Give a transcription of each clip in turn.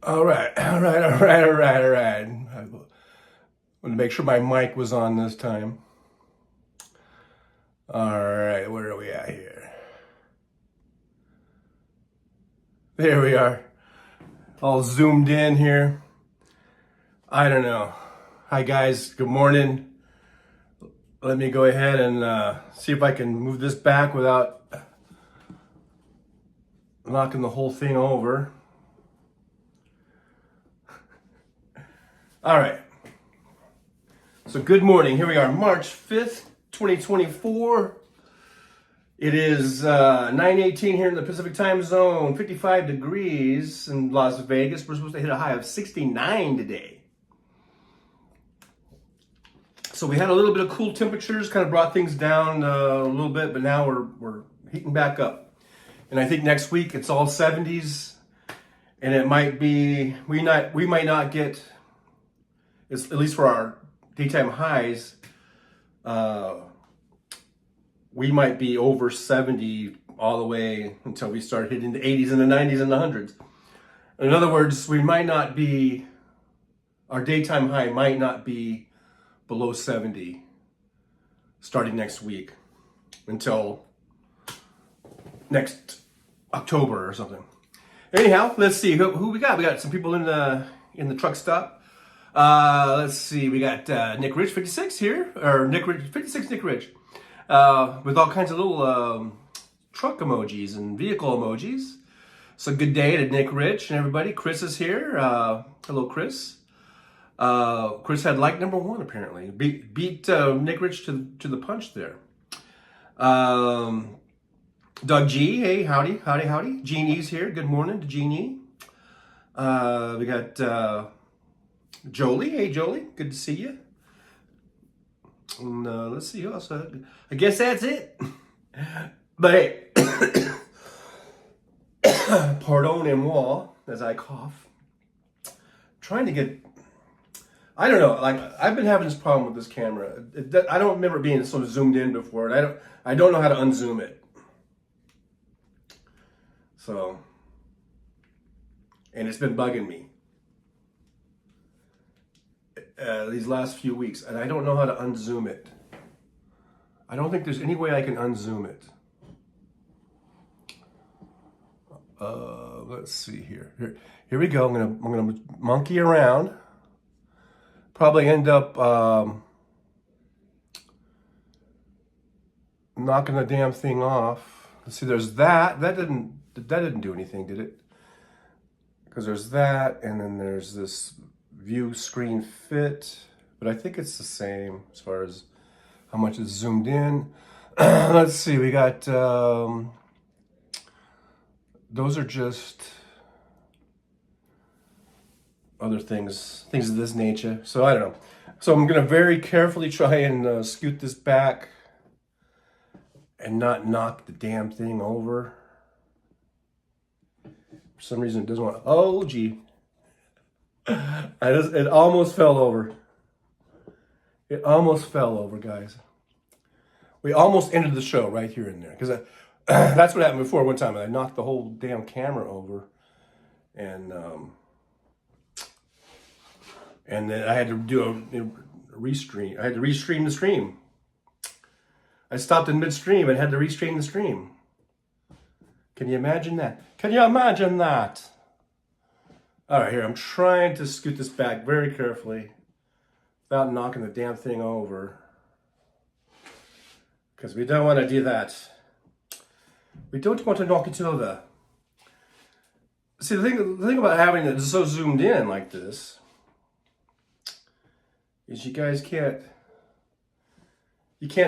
All right, all right, all right, all right, all right. I want to make sure my mic was on this time. All right, where are we at here? There we are. All zoomed in here. I don't know. Hi, guys. Good morning. Let me go ahead and see if I can move this back without knocking the whole thing over. All right. So good morning. Here we are, March 5th, 2024. It is 9:18 here in the Pacific time zone, 55 degrees in Las Vegas. We're supposed to hit a high of 69 today. So we had a little bit of cool temperatures, kind of brought things down a little bit, but now we're heating back up. And I think next week it's all 70s, and it might be, we might not get, at least for our daytime highs, we might be over 70 all the way until we start hitting the 80s and the 90s and the hundreds. In other words, we might not be, our daytime high might not be below 70 starting next week until next October or something. Anyhow, let's see who we got. We got some people in the truck stop. Let's see. We got Nick Rich 56 here, or Nick Rich 56 Nick Rich, with all kinds of little truck emojis and vehicle emojis. So good day to Nick Rich and everybody. Chris is here. Hello, Chris. Chris had like number 1 apparently. Beat Nick Rich to the punch there. Doug G, hey, howdy. Jeannie's here. Good morning to Jeannie. We got Jolie. Hey, Jolie. Good to see you. And let's see who else. I guess that's it. But hey, pardonnez-moi as I cough. Trying to get, I don't know, like I've been having this problem with this camera. I don't remember being sort of zoomed in before, and I don't know how to unzoom it. So, and it's been bugging me these last few weeks, and I don't know how to unzoom it. I don't think there's any way I can unzoom it. Let's see here. Here we go. I'm gonna monkey around. Probably end up knocking the damn thing off. Let's see. There's that. That didn't do anything, did it? Because there's that, and then there's this view screen fit, but I think it's the same as far as how much is zoomed in. Let's see, we got, those are just other things of this nature. So I don't know. So I'm gonna very carefully try and scoot this back and not knock the damn thing over. For some reason it doesn't want to, oh gee. It almost fell over. It almost fell over, guys. We almost ended the show right here and there. Because that's what happened before one time. I knocked the whole damn camera over. And then I had to do a restream. I had to restream the stream. I stopped in midstream and had to restream the stream. Can you imagine that? Can you imagine that? All right, here, I'm trying to scoot this back very carefully without knocking the damn thing over. Because we don't want to do that. We don't want to knock it over. See, the thing about having it so zoomed in like this is you guys can't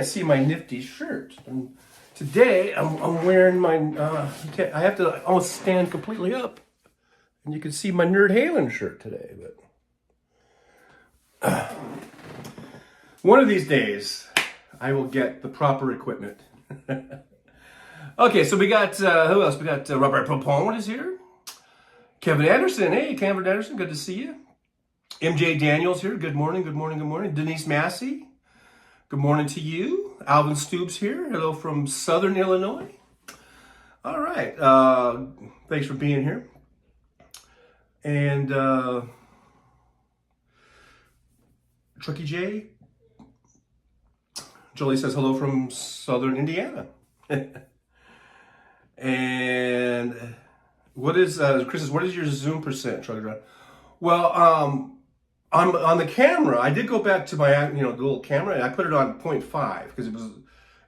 see my nifty shirt. And today, I'm wearing my, I have to almost stand completely up. And you can see my Nerd Halen shirt today. But one of these days, I will get the proper equipment. Okay, so we got, who else? We got Robert Propon is here. Kevin Anderson. Hey, Kevin Anderson, good to see you. MJ Daniels here. Good morning, good morning, good morning. Denise Massey. Good morning to you. Alvin Stoops here. Hello from Southern Illinois. All right. Thanks for being here. And Truckee J. Jolie says hello from Southern Indiana. And what is Chris? What is your zoom percent, Truckee Drive? Well, I'm on the camera. I did go back to my the little camera and I put it on 0.5 because it was,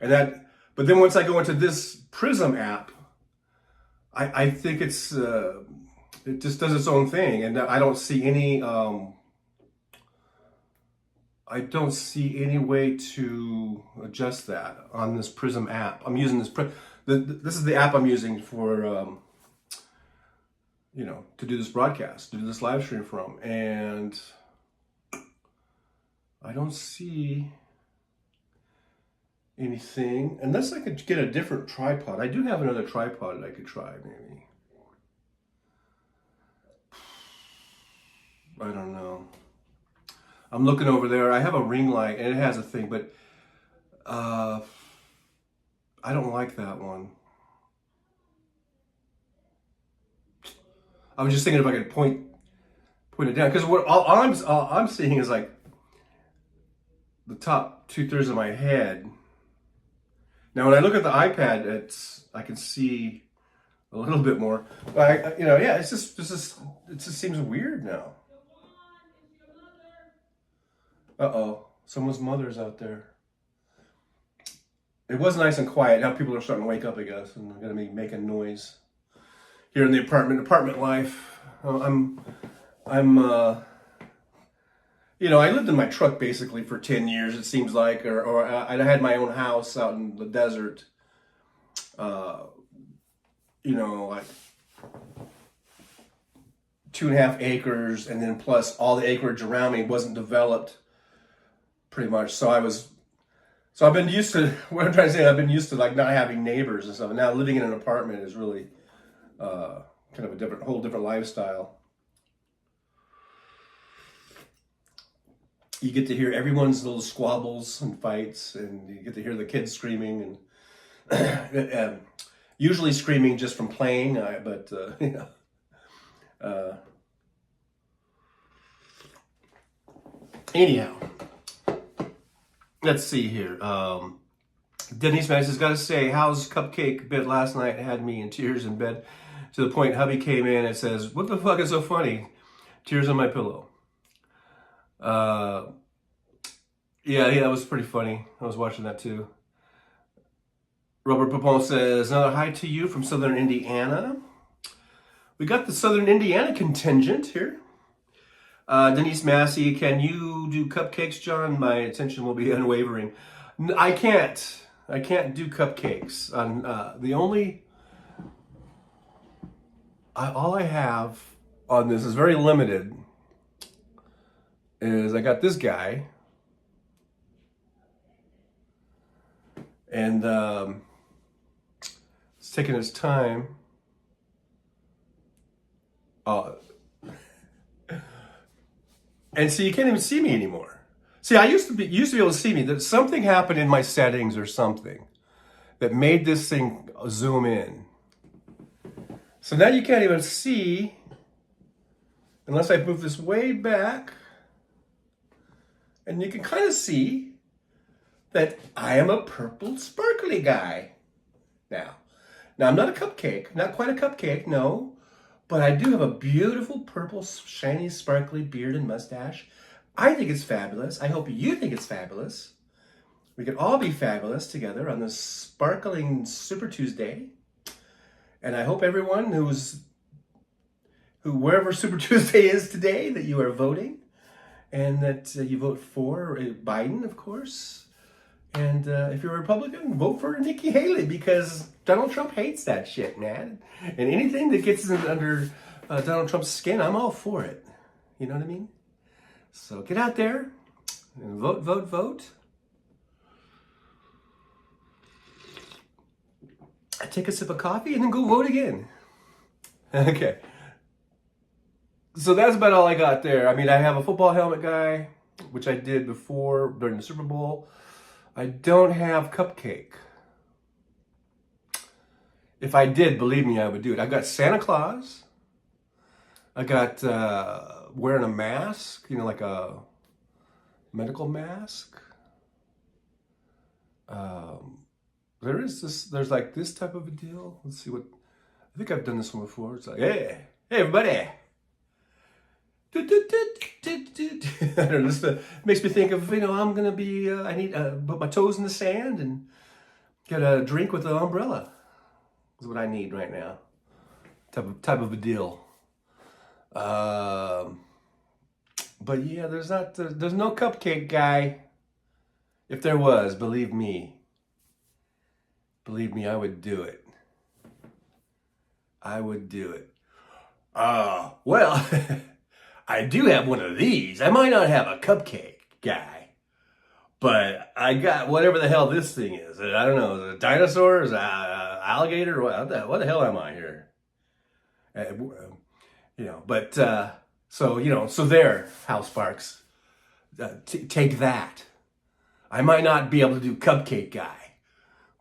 and that. But then once I go into this Prism app, I think it's it just does its own thing, and I don't see any way to adjust that on this Prism app. I'm using this. This is the app I'm using for to do this broadcast, to do this live stream from, and I don't see anything unless I could get a different tripod. I do have another tripod that I could try, maybe. I don't know. I'm looking over there. I have a ring light and it has a thing, but I don't like that one. I was just thinking if I could point it down, because what all I'm seeing is like the top 2/3 of my head. Now, when I look at the iPad, I can see a little bit more. But yeah, it just seems weird now. Uh-oh, someone's mother's out there. It was nice and quiet. Now people are starting to wake up, I guess, and they're going to be making noise here in the apartment life. I lived in my truck basically for 10 years, it seems like, or I had my own house out in the desert. Like 2.5 acres, and then plus all the acreage around me wasn't developed pretty much. So I've been used to, what I'm trying to say, I've been used to like not having neighbors and stuff. And now living in an apartment is really kind of a whole different lifestyle. You get to hear everyone's little squabbles and fights, and you get to hear the kids screaming, and usually screaming just from playing, but anyhow, let's see here. Denise Madison has got to say, how's Cupcake bit last night had me in tears in bed, to the point hubby came in and says, what the fuck is so funny? Tears on my pillow. Yeah, that was pretty funny. I was watching that too. Robert Papon says, another hi to you from Southern Indiana. We got the Southern Indiana contingent here. Denise Massey, can you do cupcakes, John? My attention will be unwavering. I can't do cupcakes. All I have on this is very limited. Is I got this guy, and it's taking its time. And so you can't even see me anymore. See, I used to be able to see me. That something happened in my settings or something that made this thing zoom in. So now you can't even see unless I move this way back. And you can kind of see that I am a purple sparkly guy now. Now, I'm not a cupcake, not quite a cupcake, no. But I do have a beautiful purple, shiny, sparkly beard and mustache. I think it's fabulous. I hope you think it's fabulous. We could all be fabulous together on this sparkling Super Tuesday. And I hope everyone wherever Super Tuesday is today, that you are voting. And that you vote for Biden, of course. And if you're a Republican, vote for Nikki Haley, because Donald Trump hates that shit, man. And anything that gets under Donald Trump's skin, I'm all for it. You know what I mean? So get out there and vote, vote, vote. I take a sip of coffee and then go vote again. Okay. So that's about all I got there. I mean, I have a football helmet guy, which I did before during the Super Bowl. I don't have cupcake. If I did, believe me, I would do it. I got Santa Claus. I got wearing a mask, like a medical mask. There's like this type of a deal. Let's see I think I've done this one before. It's like, hey everybody. I don't know, this makes me think of, I'm going to be, I need to put my toes in the sand and get a drink with an umbrella. Is what I need right now. Type of a deal. But yeah, there's no cupcake guy. If there was, believe me, I would do it. I would do it. Well, I do have one of these. I might not have a cupcake guy, but I got whatever the hell this thing is. I don't know, is it a dinosaur? Is it an alligator? What the hell am I here? So there, House Sparks. Take that. I might not be able to do cupcake guy,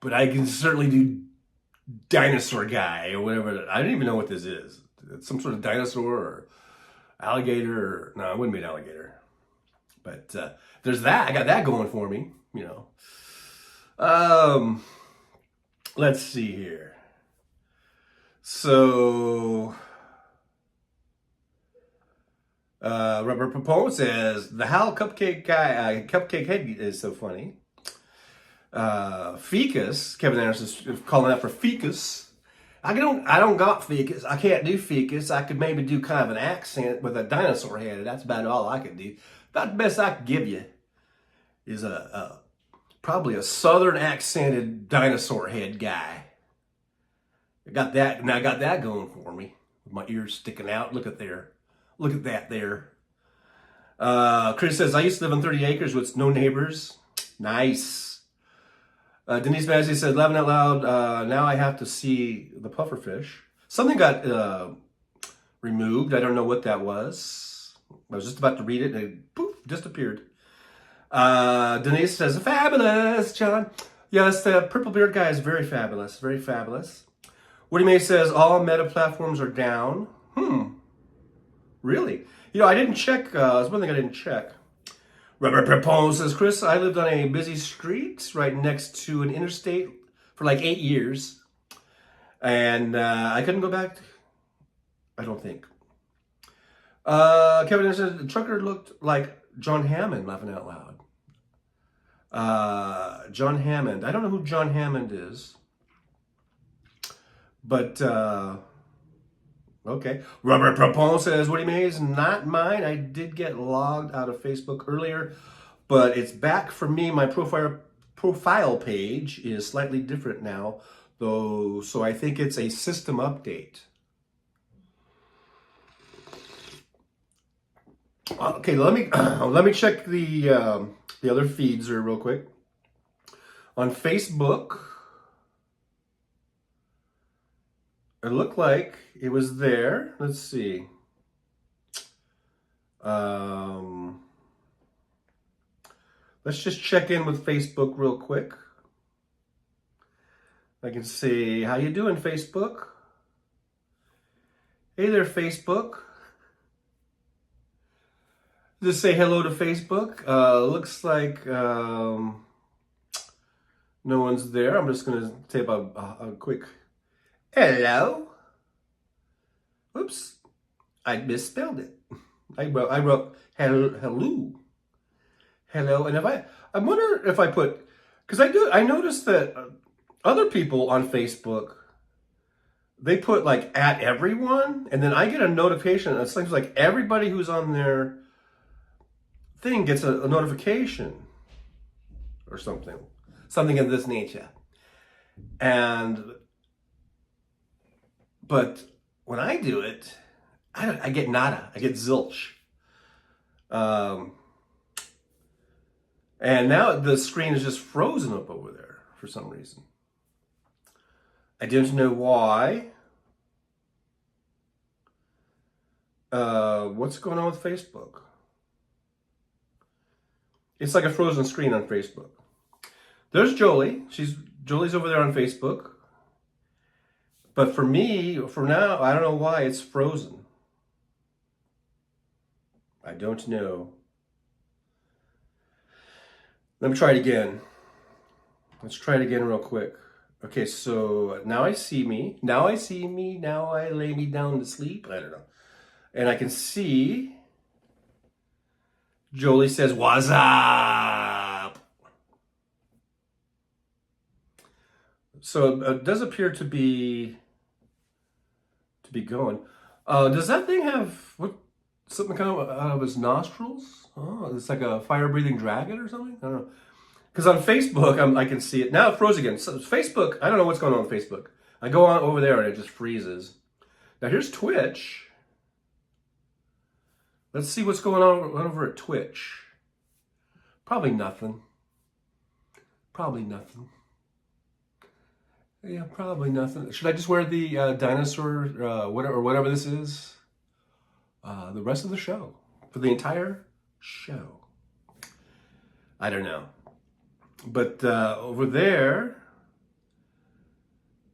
but I can certainly do dinosaur guy or whatever. I don't even know what this is. some sort of dinosaur or alligator. Or, no, it wouldn't be an alligator. But there's that. I got that going for me, you know. Let's see here. So, Robert Papone says, the Hal Cupcake guy, Cupcake Head is so funny. Ficus, Kevin Anderson's calling out for Ficus. I don't got Ficus. I can't do Ficus. I could maybe do kind of an accent with a dinosaur head. That's about all I could do. About the best I could give you is probably a southern accented dinosaur head guy. I got that, and I got that going for me. With my ears sticking out. Look at there. Look at that there. Chris says, I used to live on 30 acres with no neighbors. Nice. Denise Massey said, laughing out loud, now I have to see the pufferfish. Something got removed. I don't know what that was. I was just about to read it and it poof, disappeared. Denise says, fabulous, John. Yes, the purple beard guy is very fabulous. Very fabulous. Woody May says, all meta platforms are down. Really? You know, I didn't check. That's one thing I didn't check. Robert Prepon says, Chris, I lived on a busy street right next to an interstate for like 8 years. And I couldn't go back. I don't think. Kevin says, the trucker looked like John Hammond, laughing out loud. John Hammond. I don't know who John Hammond is. But, okay. Robert Prepon says, Woody Mays, not mine. I did get logged out of Facebook earlier, but it's back for me. My profile page is slightly different now, though, so I think it's a system update. Okay, let me check the other feeds here real quick. On Facebook, it looked like it was there. Let's see. Let's just check in with Facebook real quick. I can see, how you doing, Facebook? Hey there, Facebook. Just say hello to Facebook. Looks like no one's there. I'm just gonna type a quick hello. Oops, I misspelled it. I wrote hello, and if I wonder if I put, because I noticed that other people on Facebook, they put like at everyone, and then I get a notification. It seems like everybody who's on their thing gets a notification or something of this nature, but when I do it, I get nada. I get zilch. And now the screen is just frozen up over there for some reason. I don't know why. What's going on with Facebook? It's like a frozen screen on Facebook. There's Jolie. Jolie's over there on Facebook. But for me, for now, I don't know why it's frozen. I don't know. Let me try it again. Let's try it again real quick. Okay, so now I see me. Now I see me. Now I lay me down to sleep. I don't know. And I can see Jolie says, what's up? So it does appear to be going. Does that thing have something kind of out of his nostrils? Oh, it's like a fire-breathing dragon or something? I don't know. Because on Facebook, I can see it. Now it froze again. So Facebook, I don't know what's going on with Facebook. I go on over there and it just freezes. Now here's Twitch. Let's see what's going on over at Twitch. Probably nothing. Probably nothing. Yeah, probably nothing. Should I just wear the dinosaur, whatever this is, the rest of the show? For the entire show? I don't know. But over there,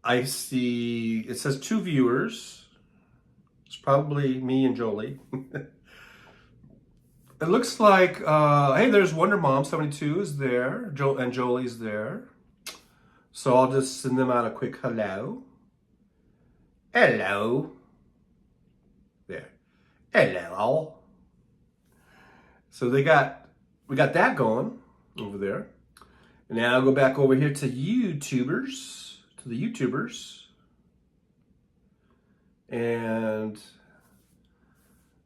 I see, it says 2 viewers. It's probably me and Jolie. It looks like, hey, there's Wonder Mom 72 is there, and Jolie's there. So I'll just send them out a quick hello. Hello. There. Hello. So we got that going over there. And now I'll go back over here to the YouTubers. And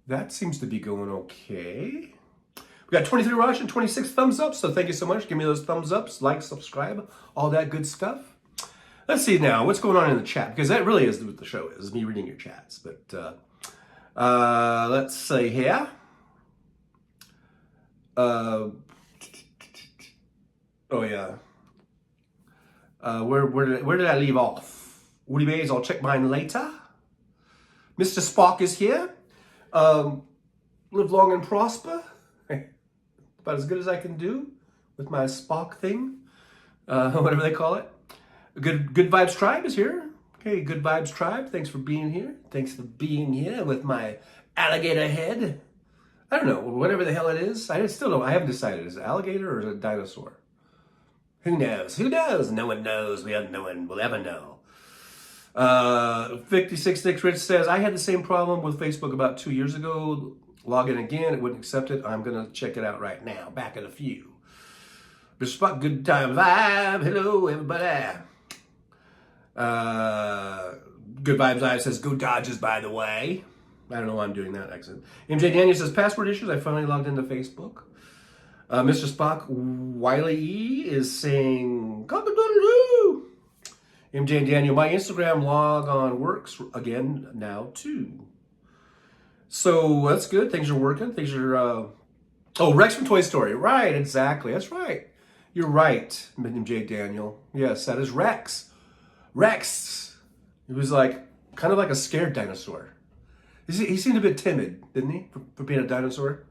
that seems to be going okay. We got 23 watch and 26 thumbs up, so thank you so much. Give me those thumbs ups, like, subscribe, all that good stuff. Let's see now what's going on in the chat, because that really is what the show is me reading your chats. But let's see here. Oh yeah. Where did I leave off? Woody Bays, I'll check mine later. Mr. Spock is here. Live long and prosper. About as good as I can do with my Spock thing. Whatever they call it. Good Vibes Tribe is here. Okay, Good Vibes Tribe, thanks for being here. Thanks for being here with my alligator head. I don't know, whatever the hell it is. I still don't, I haven't decided. Is it alligator or is it a dinosaur? Who knows? Who knows? No one knows. No one will ever know. 56 Nick Rich says, I had the same problem with Facebook about 2 years ago. Log in again, it wouldn't accept it. I'm going to check it out right now. Back in a few. Mr. Spock, good time vibe. Hello, everybody. Good Vibes Live says, go Dodgers, by the way. I don't know why I'm doing that accent. MJ Daniel says, password issues. I finally logged into Facebook. Mr. Spock, Wiley E is saying, cock-a-doodle-doo. MJ Daniel, my Instagram log on works again now too. So that's good. Things are working. Things are, oh, Rex from Toy Story. Right, exactly. That's right. You're right, MJ Daniel. Yes, that is Rex. Rex. He was like, kind of like a scared dinosaur. He seemed a bit timid, didn't he, for being a dinosaur?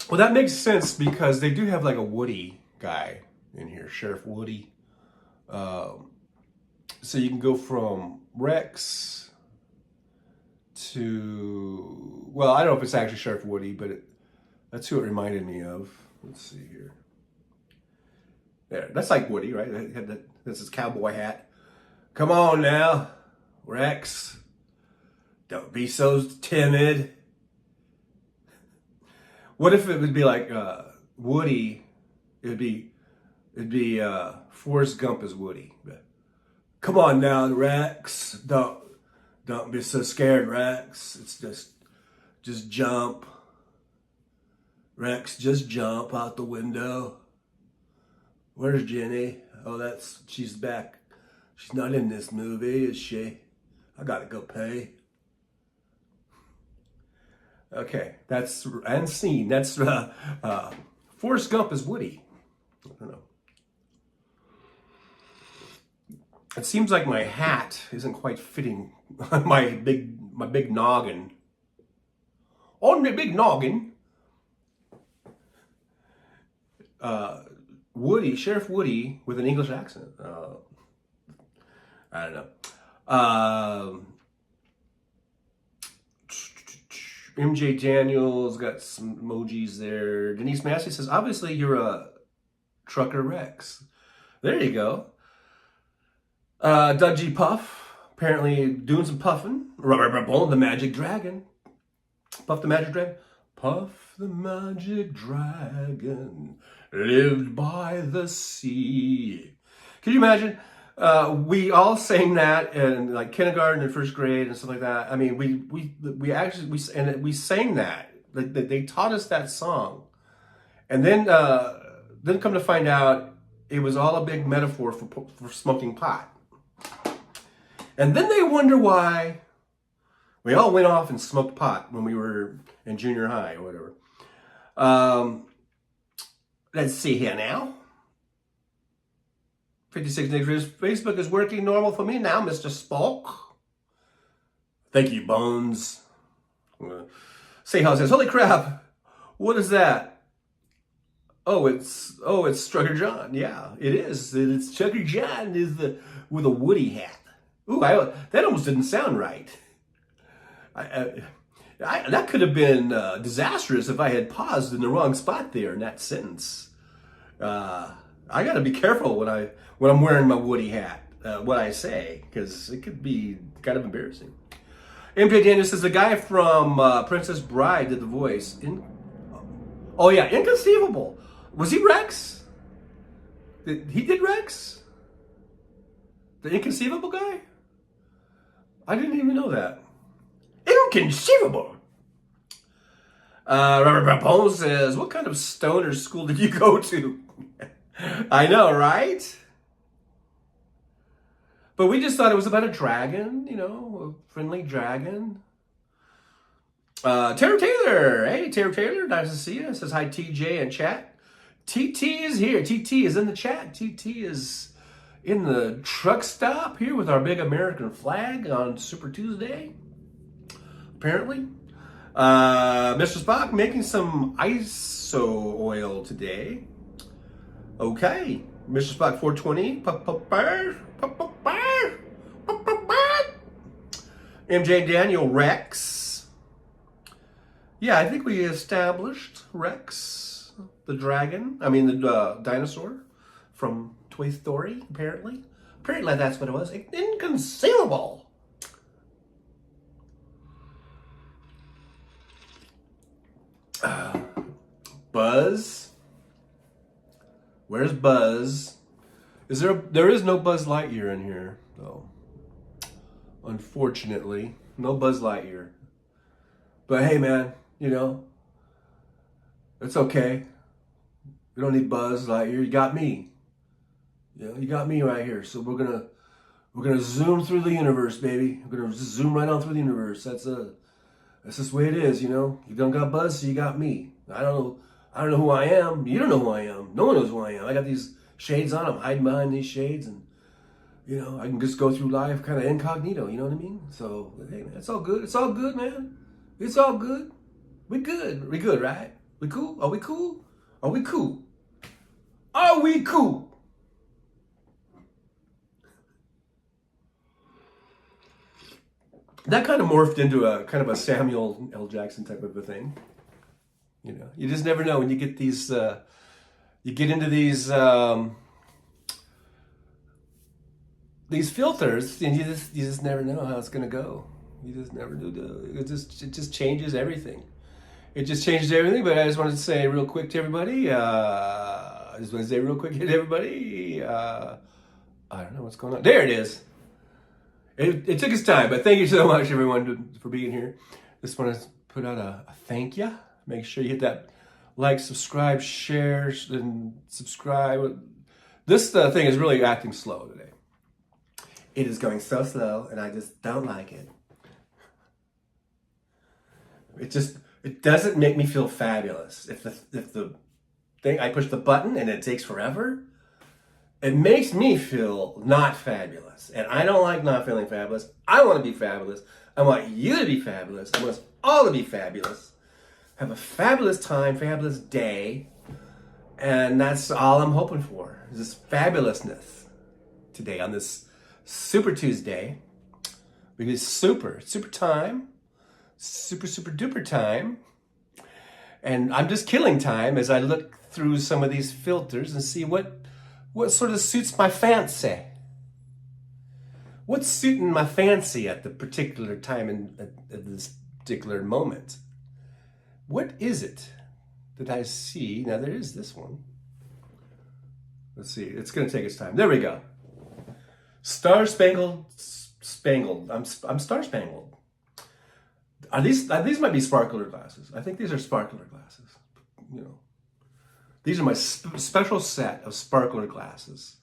Well, that makes sense because they do have like a Woody guy in here, Sheriff Woody. So you can go from Rex to, well, I don't know if it's actually Sheriff Woody, but that's who it reminded me of. Let's see here. There, that's like Woody, right? That's his cowboy hat. Come on now, Rex. Don't be so timid. What if it would be like Woody? It'd be Forrest Gump as Woody. But, come on now, Rex. Don't be so scared, Rex. It's just jump. Rex, just jump out the window. Where's Jenny? Oh, she's back. She's not in this movie, is she? I gotta go pay. Okay, that's and scene. That's Forrest Gump as Woody. I don't know. It seems like my hat isn't quite fitting on my big noggin. On my big noggin. Woody, Sheriff Woody with an English accent. I don't know. MJ Daniels got some emojis there. Denise Massey says, obviously you're a trucker Rex. There you go. Doug G. Puff, apparently doing some puffing. The Magic Dragon. Puff the Magic Dragon. Puff the Magic Dragon lived by the sea. Can you imagine? We all sang that in like kindergarten and first grade and stuff like that. I mean, we actually sang that. They taught us that song, and then come to find out it was all a big metaphor for smoking pot. And then they wonder why we all went off and smoked pot when we were in junior high or whatever. Let's see here now. 56 degrees. Facebook is working normal for me now, Mr. Spock. Thank you, Bones. Say how says, holy crap, what is that? Oh, it's Trucker John. Yeah, it is. It's Trucker John with a Woody hat. Ooh, that almost didn't sound right. That could have been disastrous if I had paused in the wrong spot there in that sentence. I got to be careful when I'm wearing my Woody hat, what I say, because it could be kind of embarrassing. MJ Daniel says the guy from Princess Bride did the voice. Oh yeah, Inconceivable. Was he Rex? He did Rex? The Inconceivable guy? I didn't even know that. Inconceivable. Robert Rapone says, what kind of stoner school did you go to? I know, right? But we just thought it was about a dragon, a friendly dragon. Tara Taylor. Hey, Tara Taylor, nice to see you. Says hi, TJ in chat. TT is here. TT is in the chat. TT is in the truck stop here with our big American flag on Super Tuesday, apparently. Mr. Spock making some ISO oil today. Okay. Mr. Spock 420. MJ Daniel Rex. Yeah, I think we established Rex, the dragon. I mean, the dinosaur from Toy Story, apparently. Apparently that's what it was. Inconceivable. Buzz. Where's Buzz? There is no Buzz Lightyear in here, though. Unfortunately, no Buzz Lightyear. But hey, man, it's okay. We don't need Buzz Lightyear. You got me. You got me right here. So we're gonna zoom through the universe, baby. We're gonna zoom right on through the universe. That's just the way it is, You don't got Buzz, so you got me. I don't know who I am. You don't know who I am. No one knows who I am. I got these shades on. I'm hiding behind these shades, and I can just go through life kind of incognito. You know what I mean? So hey, man, it's all good. It's all good, man. It's all good. We good. We good, right? We cool? Are we cool? Are we cool? Are we cool? That kind of morphed into a kind of a Samuel L. Jackson type of a thing. You just never know when you get these, you get into these filters, and you just never know how it's gonna go. You just never do. It just changes everything. It just changes everything. But I just wanted to say real quick to everybody. I don't know what's going on. There it is. It took its time, but thank you so much, everyone, for being here. Just want to put out a thank you. Make sure you hit that like, subscribe, share, and subscribe. This thing is really acting slow today. It is going so slow, and I just don't like it. It doesn't make me feel fabulous. If the thing, I push the button and it takes forever, it makes me feel not fabulous. And I don't like not feeling fabulous. I want to be fabulous. I want you to be fabulous. I want us all to be fabulous. Have a fabulous time, fabulous day. And that's all I'm hoping for, is this fabulousness today on this Super Tuesday. Because super time. Super duper time. And I'm just killing time as I look through some of these filters and see what sort of suits my fancy. What's suiting my fancy at the particular time at this particular moment? What is it that I see? Now there is this one. Let's see. It's going to take its time. There we go. Star Spangled. I'm Star Spangled. These might be sparkler glasses. I think these are sparkler glasses. These are my special set of sparkler glasses.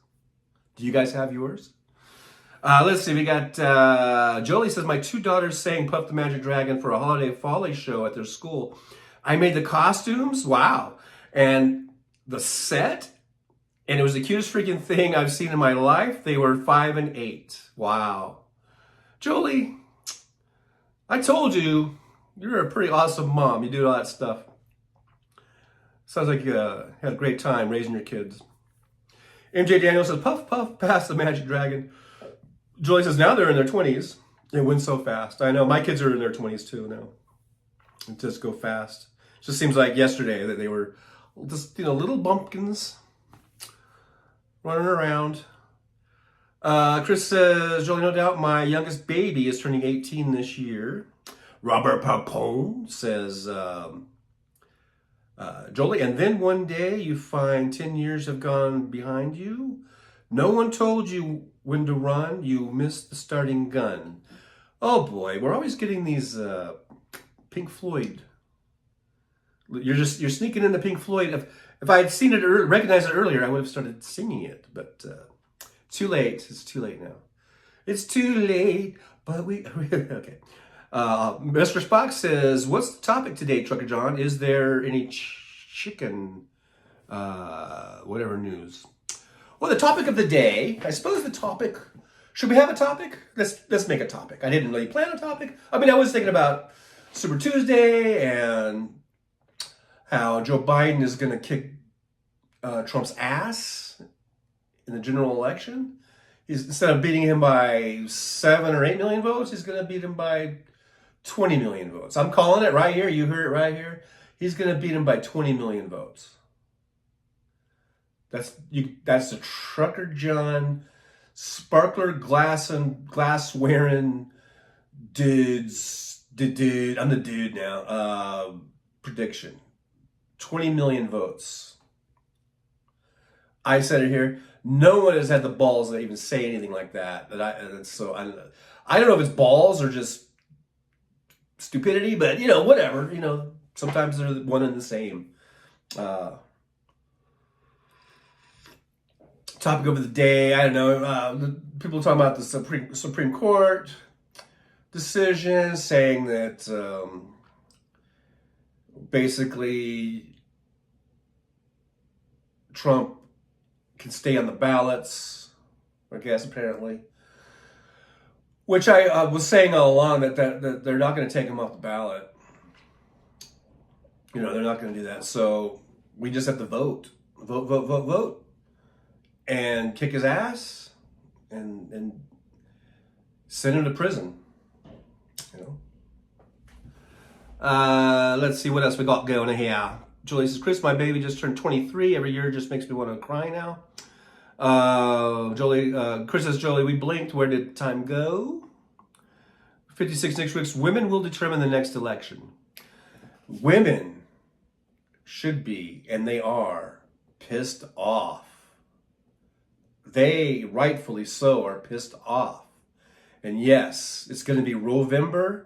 Do you guys have yours? Let's see. We got Jolie says, my two daughters sang Puff the Magic Dragon for a holiday folly show at their school. I made the costumes. Wow. And the set. And it was the cutest freaking thing I've seen in my life. They were 5 and 8. Wow. Jolie, I told you, you're a pretty awesome mom. You do all that stuff. Sounds like you had a great time raising your kids. MJ Daniel says, Puff, Puff, pass the magic dragon. Jolie says now they're in their 20s. It went so fast. I know my kids are in their 20s too now. It just go fast. It just seems like yesterday that they were just, little bumpkins running around. Chris says, Jolie, no doubt my youngest baby is turning 18 this year. Robert Papone says, Jolie, and then one day you find 10 years have gone behind you. No one told you when to run. You missed the starting gun. Oh boy, we're always getting these Pink Floyd. You're sneaking into Pink Floyd. If I had seen it or recognized it earlier, I would have started singing it. But too late. It's too late now. It's too late. But okay. Mr. Spock says, what's the topic today, Trucker John? Is there any chicken, whatever news? Well, the topic of the day, I suppose the topic, should we have a topic? Let's make a topic. I didn't really plan a topic. I mean, I was thinking about Super Tuesday and how Joe Biden is going to kick Trump's ass in the general election. Instead of beating him by 7 or 8 million votes, he's going to beat him by 20 million votes. I'm calling it right here. You heard it right here. He's going to beat him by 20 million votes. That's the Trucker John, sparkler glass wearing dudes. Dude, I'm the dude now. Prediction: 20 million votes. I said it here. No one has had the balls to even say anything like that. I don't know if it's balls or just stupidity, but whatever. Sometimes they're one and the same. Topic of the day, I don't know. People talking about the Supreme Court decision, saying that basically Trump can stay on the ballots, I guess, apparently. Which I was saying all along that they're not going to take him off the ballot. They're not going to do that. So we just have to vote. Vote. And kick his ass and send him to prison. Let's see what else we got going here. Julie says, Chris, my baby just turned 23. Every year just makes me want to cry now. Chris says, Jolie, we blinked. Where did time go? 56 next week's women will determine the next election. Women should be, and they are, pissed off. They, rightfully so, are pissed off. And yes, it's going to be Rovember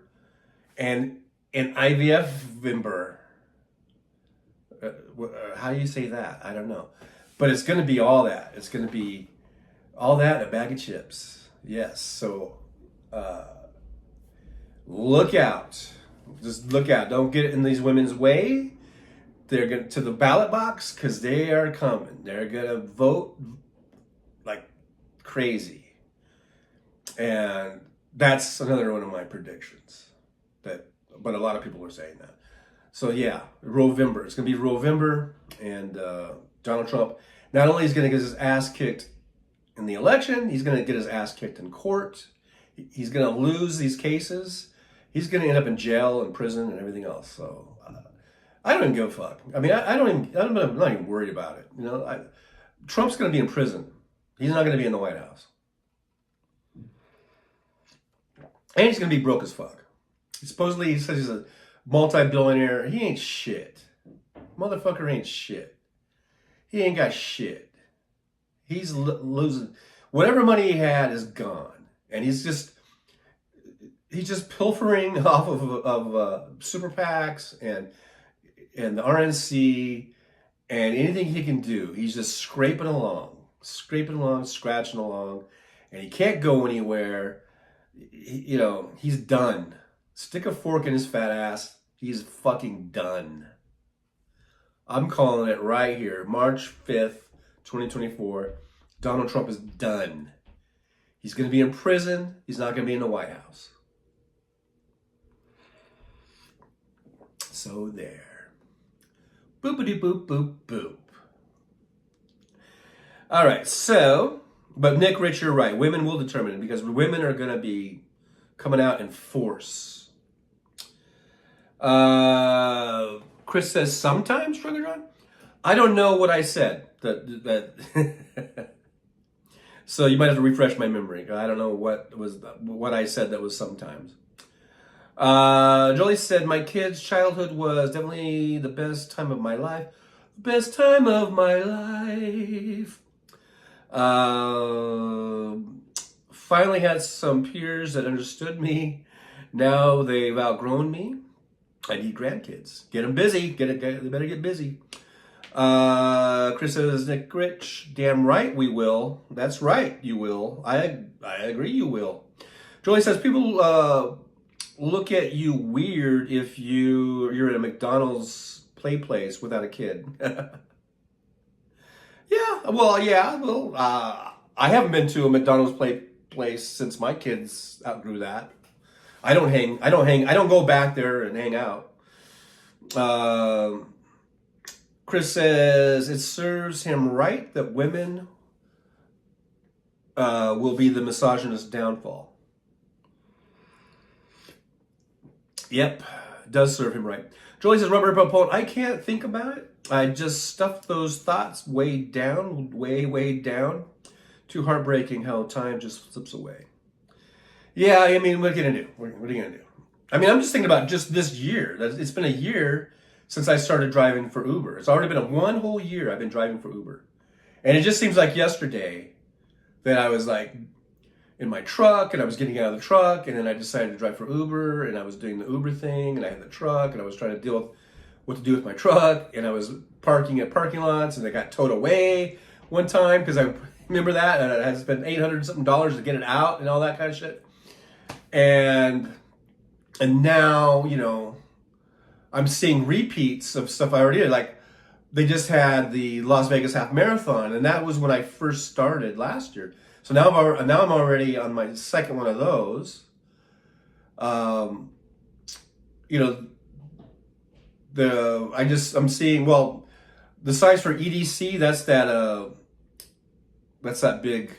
and IVF-vember. How do you say that? I don't know. But it's going to be all that. It's going to be all that and a bag of chips. Yes. So look out. Just look out. Don't get in these women's way. They're going to the ballot box because they are coming. They're going to vote like crazy. And that's another one of my predictions. But a lot of people are saying that. So yeah, Rovember. It's going to be Rovember, and Donald Trump not only is going to get his ass kicked in the election, he's going to get his ass kicked in court. He's going to lose these cases. He's going to end up in jail and prison and everything else. So I don't even give a fuck. I mean, I'm not even worried about it. Trump's going to be in prison. He's not going to be in the White House. And he's going to be broke as fuck. Supposedly, he says he's a multi-billionaire. He ain't shit. Motherfucker ain't shit. He ain't got shit. He's losing. Whatever money he had is gone. And he's just pilfering off of super PACs and the RNC and anything he can do. He's just scraping along, scratching along. And he can't go anywhere. He's done. Stick a fork in his fat ass. He's fucking done. I'm calling it right here. March 5th, 2024. Donald Trump is done. He's going to be in prison. He's not going to be in the White House. So there. Boopity boop boop boop. All right, so But Nick Rich, you're right. Women will determine it because women are going to be coming out in force. Chris says sometimes, Sugar John. I don't know what I said. That So you might have to refresh my memory. I don't know what I said that was sometimes. Jolie said, my kid's childhood was definitely the best time of my life. Best time of my life. Finally had some peers that understood me. Now they've outgrown me. I need grandkids. Get them busy. They better get busy. Chris says, Nick Rich, damn right we will. That's right, you will. I agree, you will. Jolie says, people look at you weird if you're at a McDonald's play place without a kid. I haven't been to a McDonald's play place since my kids outgrew that. I don't go back there and hang out. Chris says, it serves him right that women will be the misogynist downfall. Yep, does serve him right. Jolie says, Rubber Proponent, I can't think about it. I just stuffed those thoughts way down. Too heartbreaking how time just slips away. Yeah, I mean, what are you going to do? What are you going to do? I mean, I'm just thinking about just this year. It's been a year since I started driving for Uber. It's already been one whole year I've been driving for Uber. And it just seems like yesterday that I was like in my truck and I was getting out of the truck and then I decided to drive for Uber and I was doing the Uber thing and I had the truck and I was trying to deal with what to do with my truck and I was parking at parking lots and I got towed away one time because I remember that and I had to spend $800 something to get it out and all that kind of shit. And now, you know, I'm seeing repeats of stuff I already did. Like they just had the Las Vegas Half Marathon, and that was when I first started last year. So now I'm already on my second one of those. You know, I'm seeing, well, the signs for EDC. That's that big,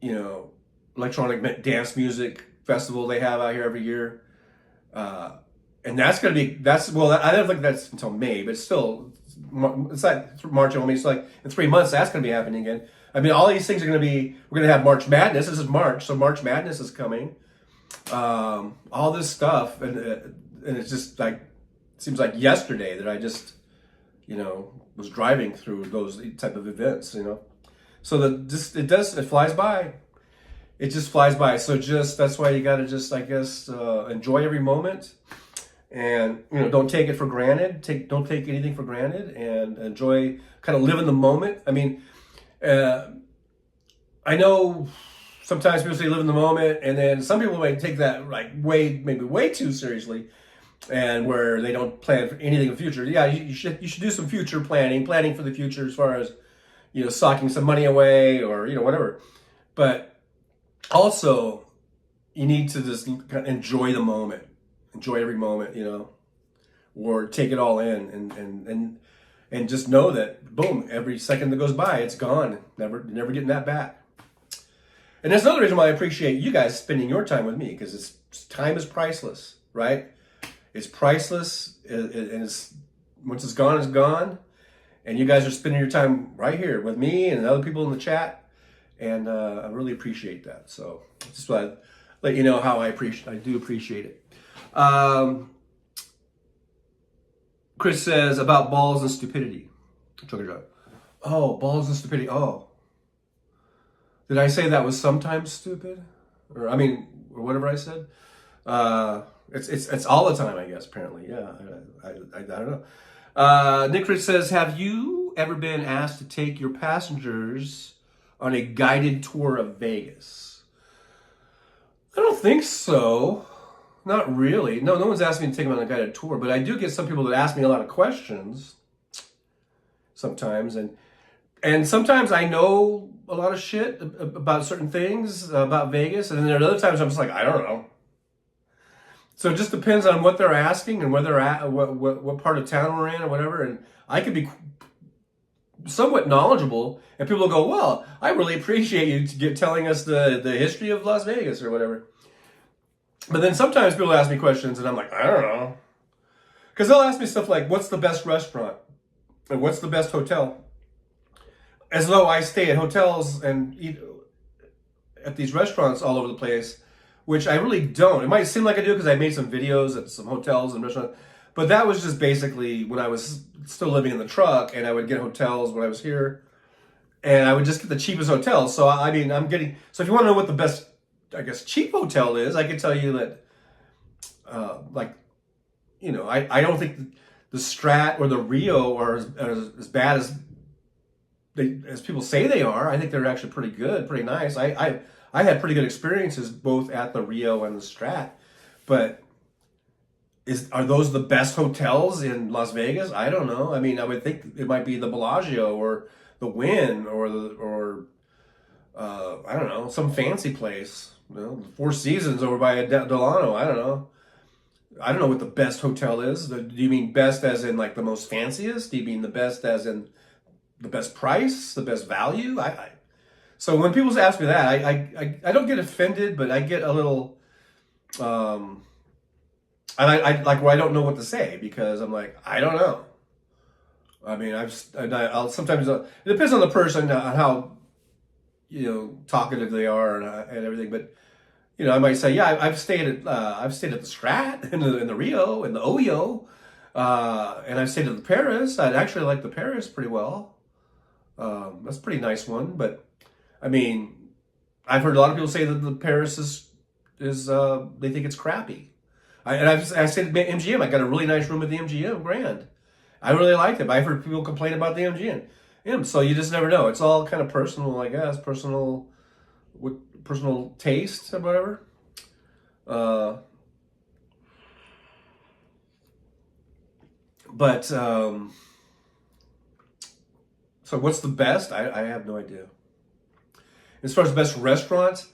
you know, electronic dance music festival they have out here every year. And I don't think that's until May, but still, it's like March and May. It's like in 3 months, that's going to be happening again. I mean, all these things are going to be, we're going to have March Madness. This is March, so March Madness is coming. All this stuff, and it's just like, it seems like yesterday that I just, you know, was driving through those type of events, you know. So it flies by. It just flies by. So that's why you got to just, I guess, enjoy every moment. And, you know, don't take it for granted. Don't take anything for granted and enjoy, kind of live in the moment. I mean, I know sometimes people say live in the moment, and then some people might take that like maybe way too seriously, and where they don't plan for anything in the future. Yeah, you should do some future planning for the future as far as, you know, socking some money away or, you know, whatever. But also, you need to just enjoy the moment. Enjoy every moment, you know, or take it all in and just know that, boom, every second that goes by, it's gone. Never getting that back. And that's another reason why I appreciate you guys spending your time with me, because time is priceless, right? It's priceless, and once it's gone, it's gone. And you guys are spending your time right here with me and other people in the chat, and I really appreciate that. So just want to let you know how I do appreciate it. Chris says about balls and stupidity. Oh, balls and stupidity. Oh, did I say that was sometimes stupid, or whatever I said? It's all the time, I guess. Apparently, yeah. I don't know. Nick Chris says, have you ever been asked to take your passengers on a guided tour of Vegas? I don't think so. Not really. No one's asked me to take them on a guided tour, but I do get some people that ask me a lot of questions sometimes, and sometimes I know a lot of shit about certain things about Vegas, and then there are other times I'm just like, I don't know. So it just depends on what they're asking and where they're at, what part of town we're in or whatever, and I could be somewhat knowledgeable, and people go, "Well, I really appreciate you telling us the history of Las Vegas or whatever." But then sometimes people ask me questions, and I'm like, I don't know, because they'll ask me stuff like, "What's the best restaurant?" and "What's the best hotel?" As though I stay at hotels and eat at these restaurants all over the place, which I really don't. It might seem like I do because I made some videos at some hotels and restaurants, but that was just basically when I was still living in the truck, and I would get hotels when I was here, and I would just get the cheapest hotels. So I mean, I'm getting. So if you want to know what the best, I guess, cheap hotel is, I can tell you that, like, I don't think the Strat or the Rio are as bad as people say they are. I think they're actually pretty good, pretty nice. I had pretty good experiences both at the Rio and the Strat, but are those the best hotels in Las Vegas? I don't know. I mean, I would think it might be the Bellagio or the Wynn or I don't know, some fancy place. The Four Seasons over by Delano. I don't know. I don't know what the best hotel is. Do you mean best as in like the most fanciest? Do you mean the best as in the best price, the best value? So when people ask me that, I don't get offended, but I get a little, I like where I don't know what to say because I'm like, I don't know. I mean, I'll sometimes, it depends on the person, on how, talkative they are and everything. But, I might say, yeah, I've stayed at the Strat in the Rio and the Oyo, and I've stayed at the Paris. I'd actually like the Paris pretty well. That's a pretty nice one. But I mean, I've heard a lot of people say that the Paris is they think it's crappy. I stayed at MGM. I got a really nice room at the MGM Grand. I really liked it. But I've heard people complain about the MGM. So you just never know. It's all kind of personal, I guess. Personal taste or whatever. But so what's the best? I have no idea. As far as best restaurants,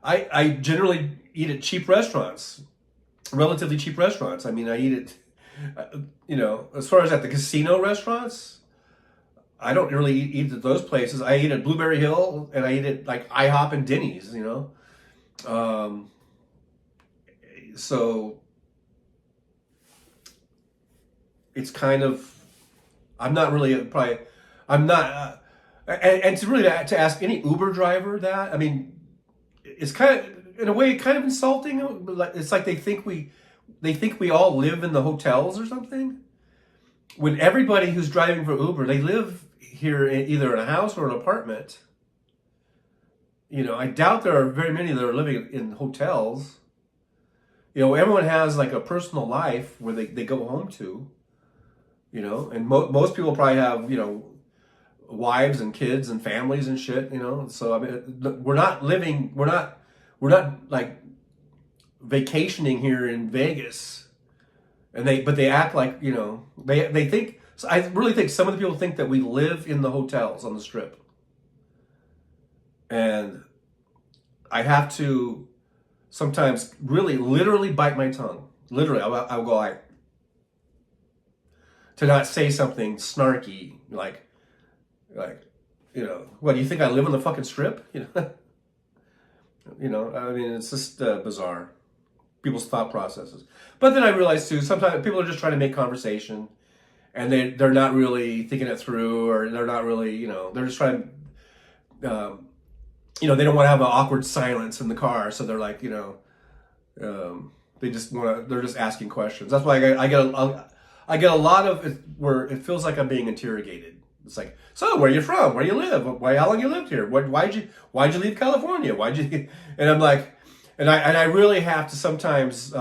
I generally eat at cheap restaurants, relatively cheap restaurants. I mean, I eat at, as far as at the casino restaurants, I don't really eat at those places. I eat at Blueberry Hill, and I eat at like IHOP and Denny's, So it's kind of, I'm not really probably, I'm not, and to ask any Uber driver that, I mean, it's kind of, in a way, kind of insulting. It's like they think we all live in the hotels or something. When everybody who's driving for Uber, they live here either in a house or an apartment. I doubt there are very many that are living in hotels. Everyone has like a personal life where they go home to, and most people probably have, wives and kids and families and shit, So, I mean, we're not like vacationing here in Vegas. But they act like, they think, so I really think some of the people think that we live in the hotels on the Strip. And I have to sometimes really literally bite my tongue. Literally, I'll go like, to not say something snarky, like, what, do you think I live on the fucking Strip? I mean, it's just bizarre. People's thought processes. But then I realize too, sometimes people are just trying to make conversation, and they're not really thinking it through, or they're not really, they're just trying to, they don't want to have an awkward silence in the car, so they're like, they're just asking questions. That's why I get a lot of it where it feels like I'm being interrogated. It's like, so where are you from? Where do you live? How long you lived here? Why'd you leave California? And I'm like, and I really have to sometimes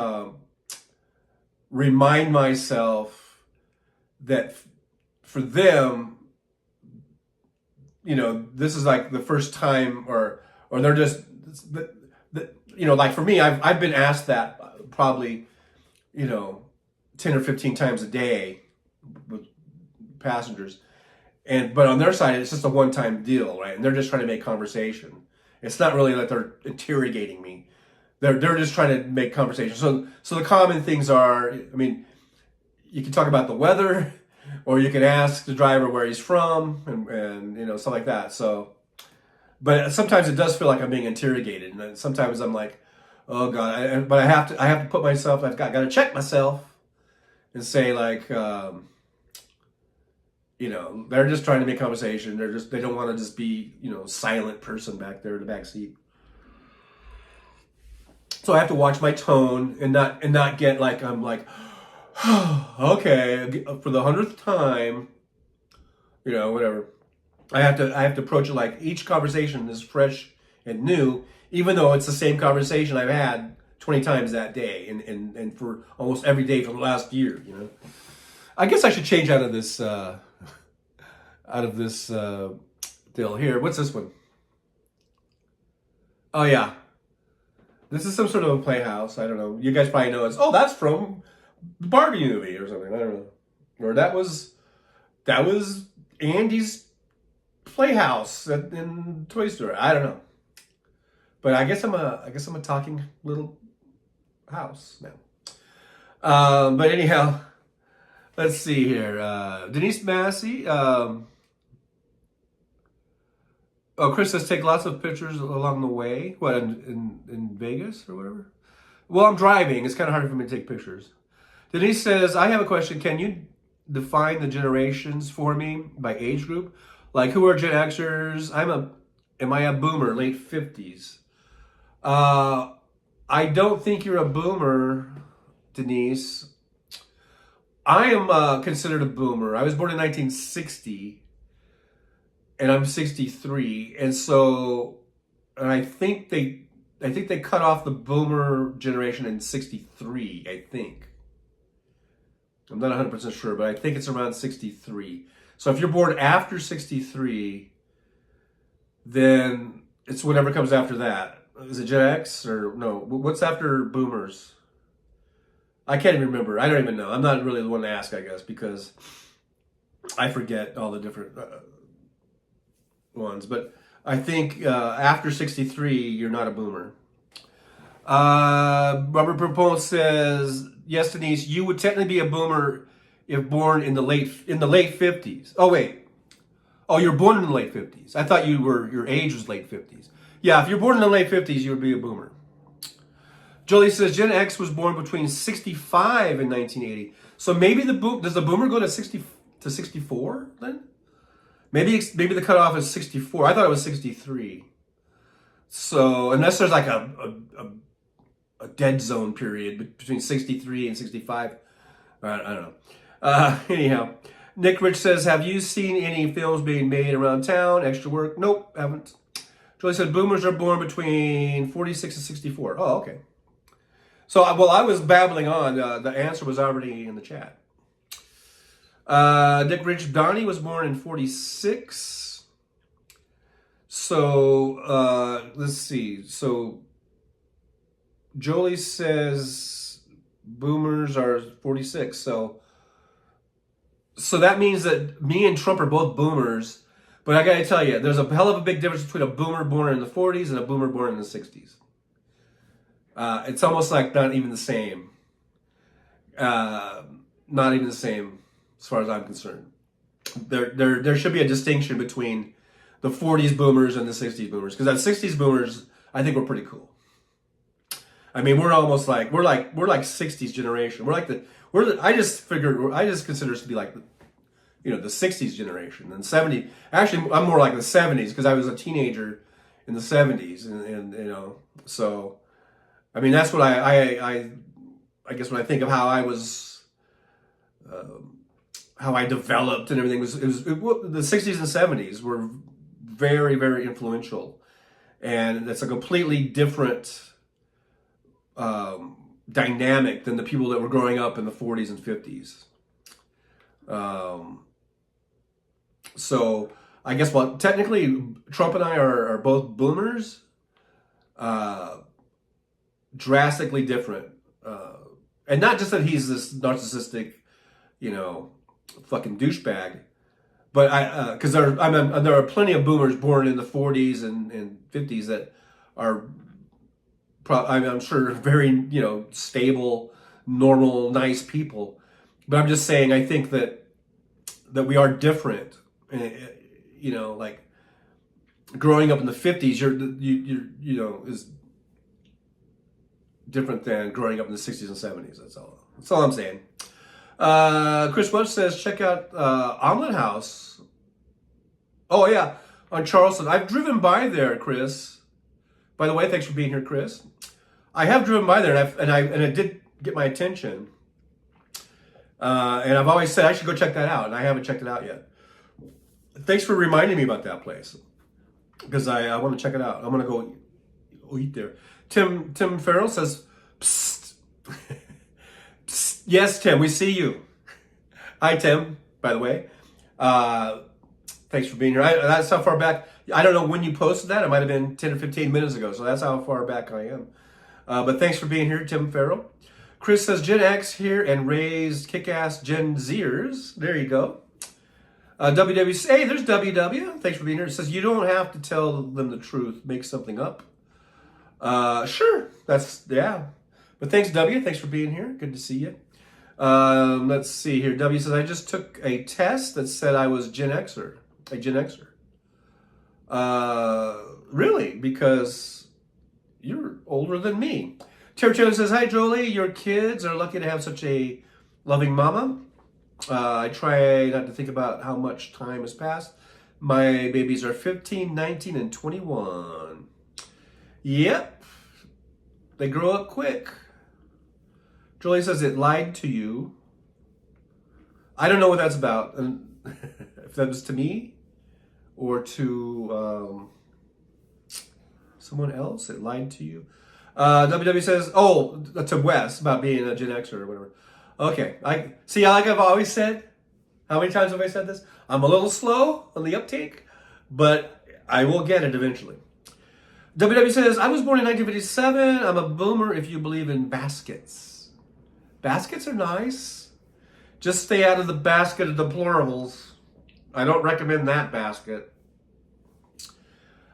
remind myself that for them, this is like the first time, or they're just, like for me, I've been asked that probably, 10 or 15 times a day with passengers. But on their side, it's just a one-time deal, right? And they're just trying to make conversation. It's not really that they're interrogating me. They're just trying to make conversation. So the common things are, I mean, you can talk about the weather, or you can ask the driver where he's from, and you know, stuff like that. So, but sometimes it does feel like I'm being interrogated, and sometimes I'm like, oh God, but I have to put myself, I've got to check myself and say like, you know, they're just trying to make conversation. They don't want to just be, you know, silent person back there in the back seat. So I have to watch my tone and not get like, I'm like, okay, for the 100th time, you know, whatever. I have to approach it like each conversation is fresh and new, even though it's the same conversation I've had 20 times that day and for almost every day for the last year, you know. I guess I should change out of this deal here. What's this one? Oh yeah. This is some sort of a playhouse. I don't know. You guys probably know it's, oh, that's from the Barbie movie or something. I don't know. Or that was Andy's playhouse in Toy Story. I don't know. But I guess I'm a talking little house now. But anyhow, let's see here. Denise Massey. Oh, Chris says take lots of pictures along the way. What, in Vegas or whatever? Well, I'm driving. It's kind of hard for me to take pictures. Denise says, I have a question. Can you define the generations for me by age group? Like, who are Gen Xers? Am I a boomer, late 50s? I don't think you're a boomer, Denise. I am considered a boomer. I was born in 1960. And I'm 63, and so, and I think they cut off the boomer generation in 63, I think. I'm not 100% sure, but I think it's around 63. So if you're born after 63, then it's whatever comes after that. Is it Gen X or no? What's after boomers? I can't even remember. I don't even know. I'm not really the one to ask, I guess, because I forget all the different ones, but I think after 63, you're not a boomer. Robert Propone says, yes, Denise, you would technically be a boomer if born in the late 50s. Oh wait, oh, you're born in the late 50s. I thought your age was late 50s. Yeah, if you're born in the late 50s, you would be a boomer. Jolie says Gen X was born between 65 and 1980. So maybe does the boomer go to 60 to 64 then? Maybe the cutoff is 64. I thought it was 63. So unless there's like a dead zone period between 63 and 65, I don't know. Anyhow, Nick Rich says, have you seen any films being made around town? Extra work? Nope, haven't. Julie said boomers are born between 46 and 64. Oh, okay. So while I was babbling on, the answer was already in the chat. Nick Rich, Donnie was born in 46. So, let's see. So, Jolie says boomers are 46. So that means that me and Trump are both boomers. But I gotta tell you, there's a hell of a big difference between a boomer born in the 40s and a boomer born in the 60s. It's almost like not even the same. Not even the same. As far as I'm concerned, there should be a distinction between the 40s boomers and the 60s boomers, because that 60s boomers, I think, we're pretty cool. I mean, we're like 60s generation. I just consider us to be like, you know, the 60s generation and 70. Actually, I'm more like the 70s because I was a teenager in the 70s, and you know, so I mean that's what I guess when I think of how I was. How I developed and everything the 60s and 70s were very, very influential, and it's a completely different dynamic than the people that were growing up in the 40s and 50s. So I guess technically Trump and I are both boomers, drastically different, and not just that he's this narcissistic, you know, fucking douchebag, but because there are plenty of boomers born in the 40s and 50s that are, I'm sure, very, you know, stable, normal, nice people. But I'm just saying, I think that that we are different. You know, like growing up in the 50s, you know, is different than growing up in the 60s and 70s. That's all I'm saying. Chris Welch says, check out Omelet House. Oh yeah, on Charleston. I've driven by there, Chris. By the way, thanks for being here, Chris. I have driven by there, and it did get my attention. And I've always said I should go check that out, and I haven't checked it out yet. Thanks for reminding me about that place, because I want to check it out. I'm gonna go eat there. Tim Farrell says, psst. Psst. Yes, Tim, we see you. Hi, Tim, by the way. Thanks for being here. That's how far back. I don't know when you posted that. It might have been 10 or 15 minutes ago, so that's how far back I am. But thanks for being here, Tim Farrell. Chris says, Gen X here and raised kick-ass Gen Zers. There you go. WW, hey, there's WW. Thanks for being here. It says, you don't have to tell them the truth. Make something up. Sure. Yeah. But thanks, W. Thanks for being here. Good to see you. Let's see here. W says, I just took a test that said I was Gen Xer. A Gen Xer. Really? Because you're older than me. Terry Taylor says, hi, Jolie. Your kids are lucky to have such a loving mama. I try not to think about how much time has passed. My babies are 15, 19, and 21. Yep. They grow up quick. Jolie says it lied to you. I don't know what that's about. And if that was to me or to someone else, it lied to you. WW says, oh, to Wes about being a Gen Xer or whatever. Okay, like I've always said, how many times have I said this? I'm a little slow on the uptake, but I will get it eventually. WW says, I was born in 1957. I'm a boomer if you believe in baskets. Baskets are nice. Just stay out of the basket of deplorables. I don't recommend that basket.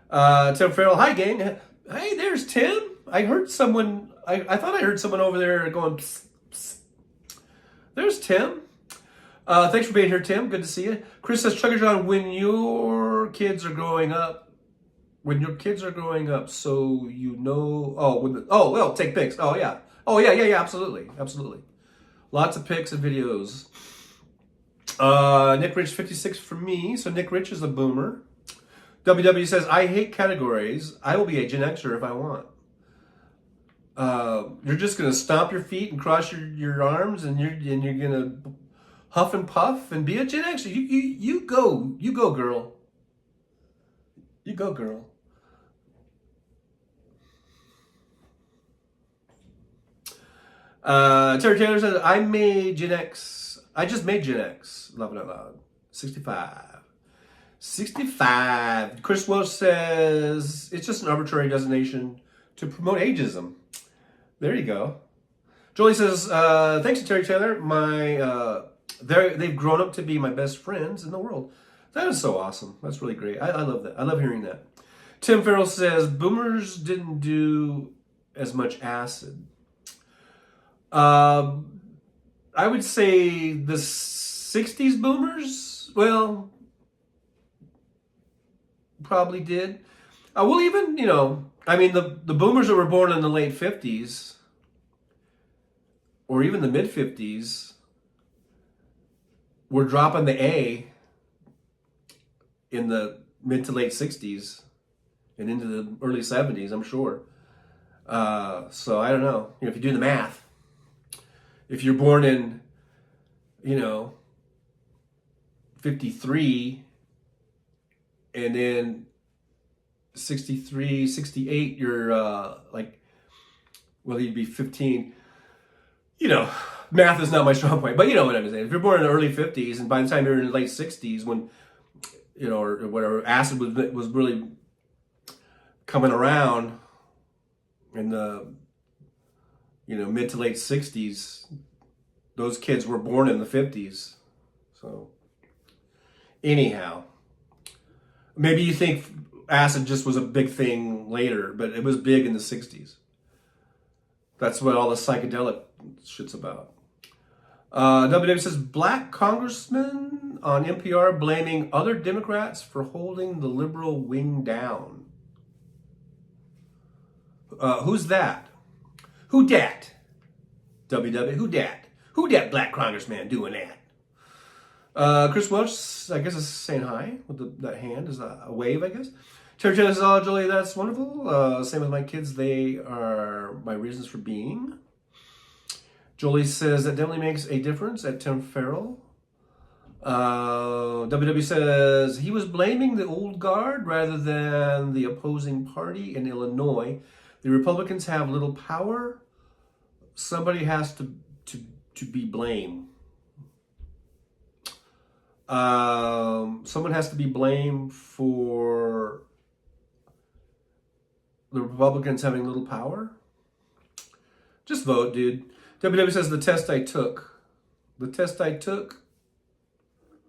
Tim Farrell, hi gang. Hey, there's Tim. I heard someone, I thought I heard someone over there going, psst, psst. There's Tim. Thanks for being here, Tim. Good to see you. Chris says, Chugger John, when your kids are growing up, so you know, take pics. Oh yeah, absolutely. Lots of pics and videos. Nick Rich 56 for me. So Nick Rich is a boomer. WW says, I hate categories. I will be a Gen Xer if I want. You're just gonna stomp your feet and cross your arms, and you're gonna huff and puff and be a Gen Xer. You go, girl. You go, girl. Terry Taylor says, I just made Gen X. Love it out loud. 65. Chris Welch says, it's just an arbitrary designation to promote ageism. There you go. Jolie says, thanks to Terry Taylor. They've grown up to be my best friends in the world. That is so awesome. That's really great. I love that. I love hearing that. Tim Farrell says, boomers didn't do as much acid. I would say the 60s boomers, well, probably did. Well, even, the boomers that were born in the late 50s or even the mid 50s were dropping the A in the mid to late 60s and into the early 70s, I'm sure. So I don't know. If you do the math, if you're born in, 53 and then 63, 68, you're you'd be 15. Math is not my strong point, but you know what I'm saying. If you're born in the early 50s and by the time you're in the late 60s when, or whatever, acid was really coming around in the, mid to late 60s, those kids were born in the 50s. So anyhow, maybe you think acid just was a big thing later, but it was big in the 60s. That's what all the psychedelic shit's about. WW says black congressman on NPR blaming other Democrats for holding the liberal wing down. Who's that? Who dat? WW, who dat? Who dat black congressman doing that? Chris Welch, I guess, is saying hi with that hand is a wave, I guess. Terry says, oh, Julie, that's wonderful. Same with my kids. They are my reasons for being. Jolie says that definitely makes a difference at Tim Farrell. WW says he was blaming the old guard rather than the opposing party in Illinois. The Republicans have little power. Somebody has to be blamed. Someone has to be blamed for the Republicans having little power. Just vote, dude. WW says the test I took. The test I took?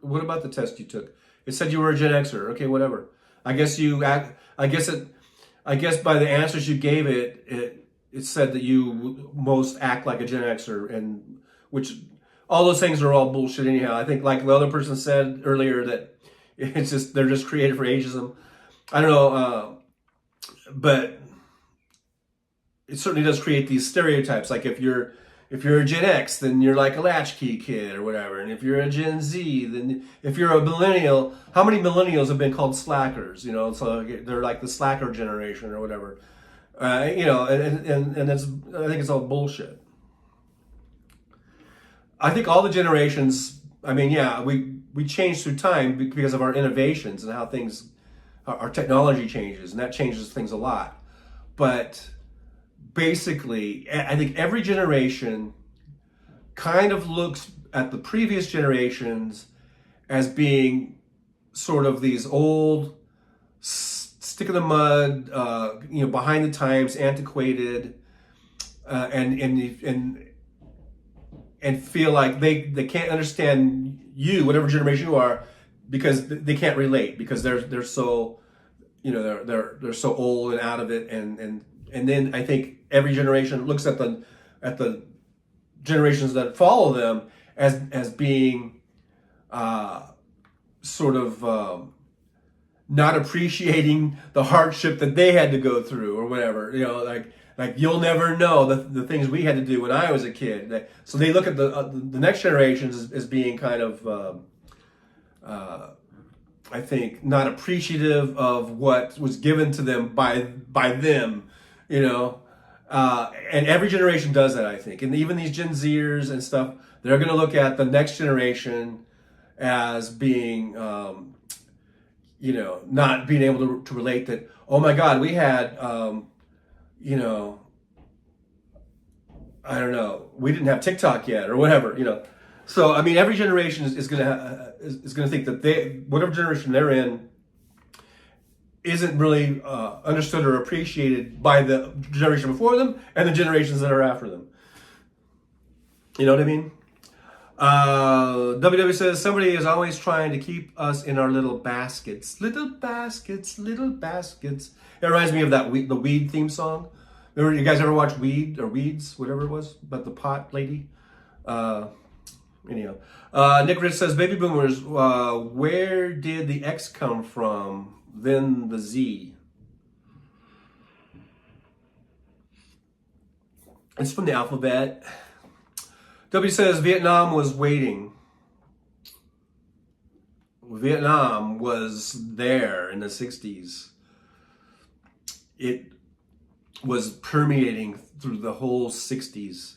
What about the test you took? It said you were a Gen Xer. Okay, whatever. I guess by the answers you gave it said that you most act like a Gen Xer, and which all those things are all bullshit anyhow. I think like the other person said earlier that it's just they're just created for ageism. I don't know, but it certainly does create these stereotypes. Like if you're a Gen X, then you're like a latchkey kid or whatever. And if you're a Gen Z, then if you're a millennial, how many millennials have been called slackers? You know, so they're like the slacker generation or whatever. You know, and it's, I think it's all bullshit. I think all the generations, I mean, yeah, we change through time because of our innovations and how things, our technology changes, and that changes things a lot. But basically, I think every generation kind of looks at the previous generations as being sort of these old, stick in the mud, you know, behind the times, antiquated, and feel like they can't understand you, whatever generation you are, because they can't relate because they're so, you know, they're so old and out of it, and then I think every generation looks at the generations that follow them as being sort of not appreciating the hardship that they had to go through or whatever. You know, like you'll never know the things we had to do when I was a kid. So they look at the next generations as being kind of I think not appreciative of what was given to them by them. You know. And every generation does that, I think. And even these Gen Zers and stuff, they're going to look at the next generation as being, you know, not being able to relate that, oh my God, we had, you know, I don't know, we didn't have TikTok yet or whatever, you know. So, I mean, every generation is going to think that whatever generation they're in, isn't really understood or appreciated by the generation before them and the generations that are after them. You know what I mean? WW says, somebody is always trying to keep us in our little baskets. Little baskets, little baskets. It reminds me of the Weed theme song. Remember, you guys ever watch Weed or Weeds, whatever it was, about the pot lady? Anyhow. Nick Rich says, baby boomers, where did the X come from? Then the Z. It's from the alphabet. W says Vietnam was waiting. Vietnam was there in the 60s. It was permeating through the whole 60s.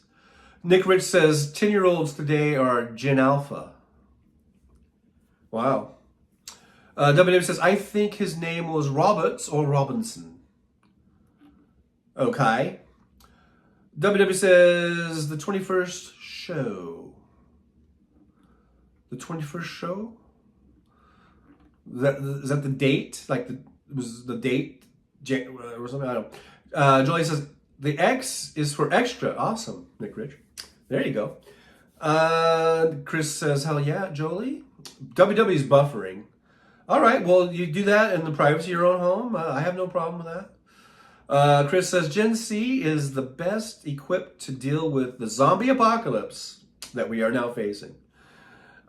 Nick Rich says 10-year-olds today are Gen Alpha. Wow. WW says, I think his name was Roberts or Robinson. Okay. WW says, the 21st show. The 21st show? Is that the date? Like, was the date? Or something? I don't know. Jolie says, the X is for extra. Awesome, Nick Rich. There you go. Chris says, hell yeah, Jolie. WW's buffering. All right, well, you do that in the privacy of your own home. I have no problem with that. Chris says, Gen Z is the best equipped to deal with the zombie apocalypse. that we are now facing.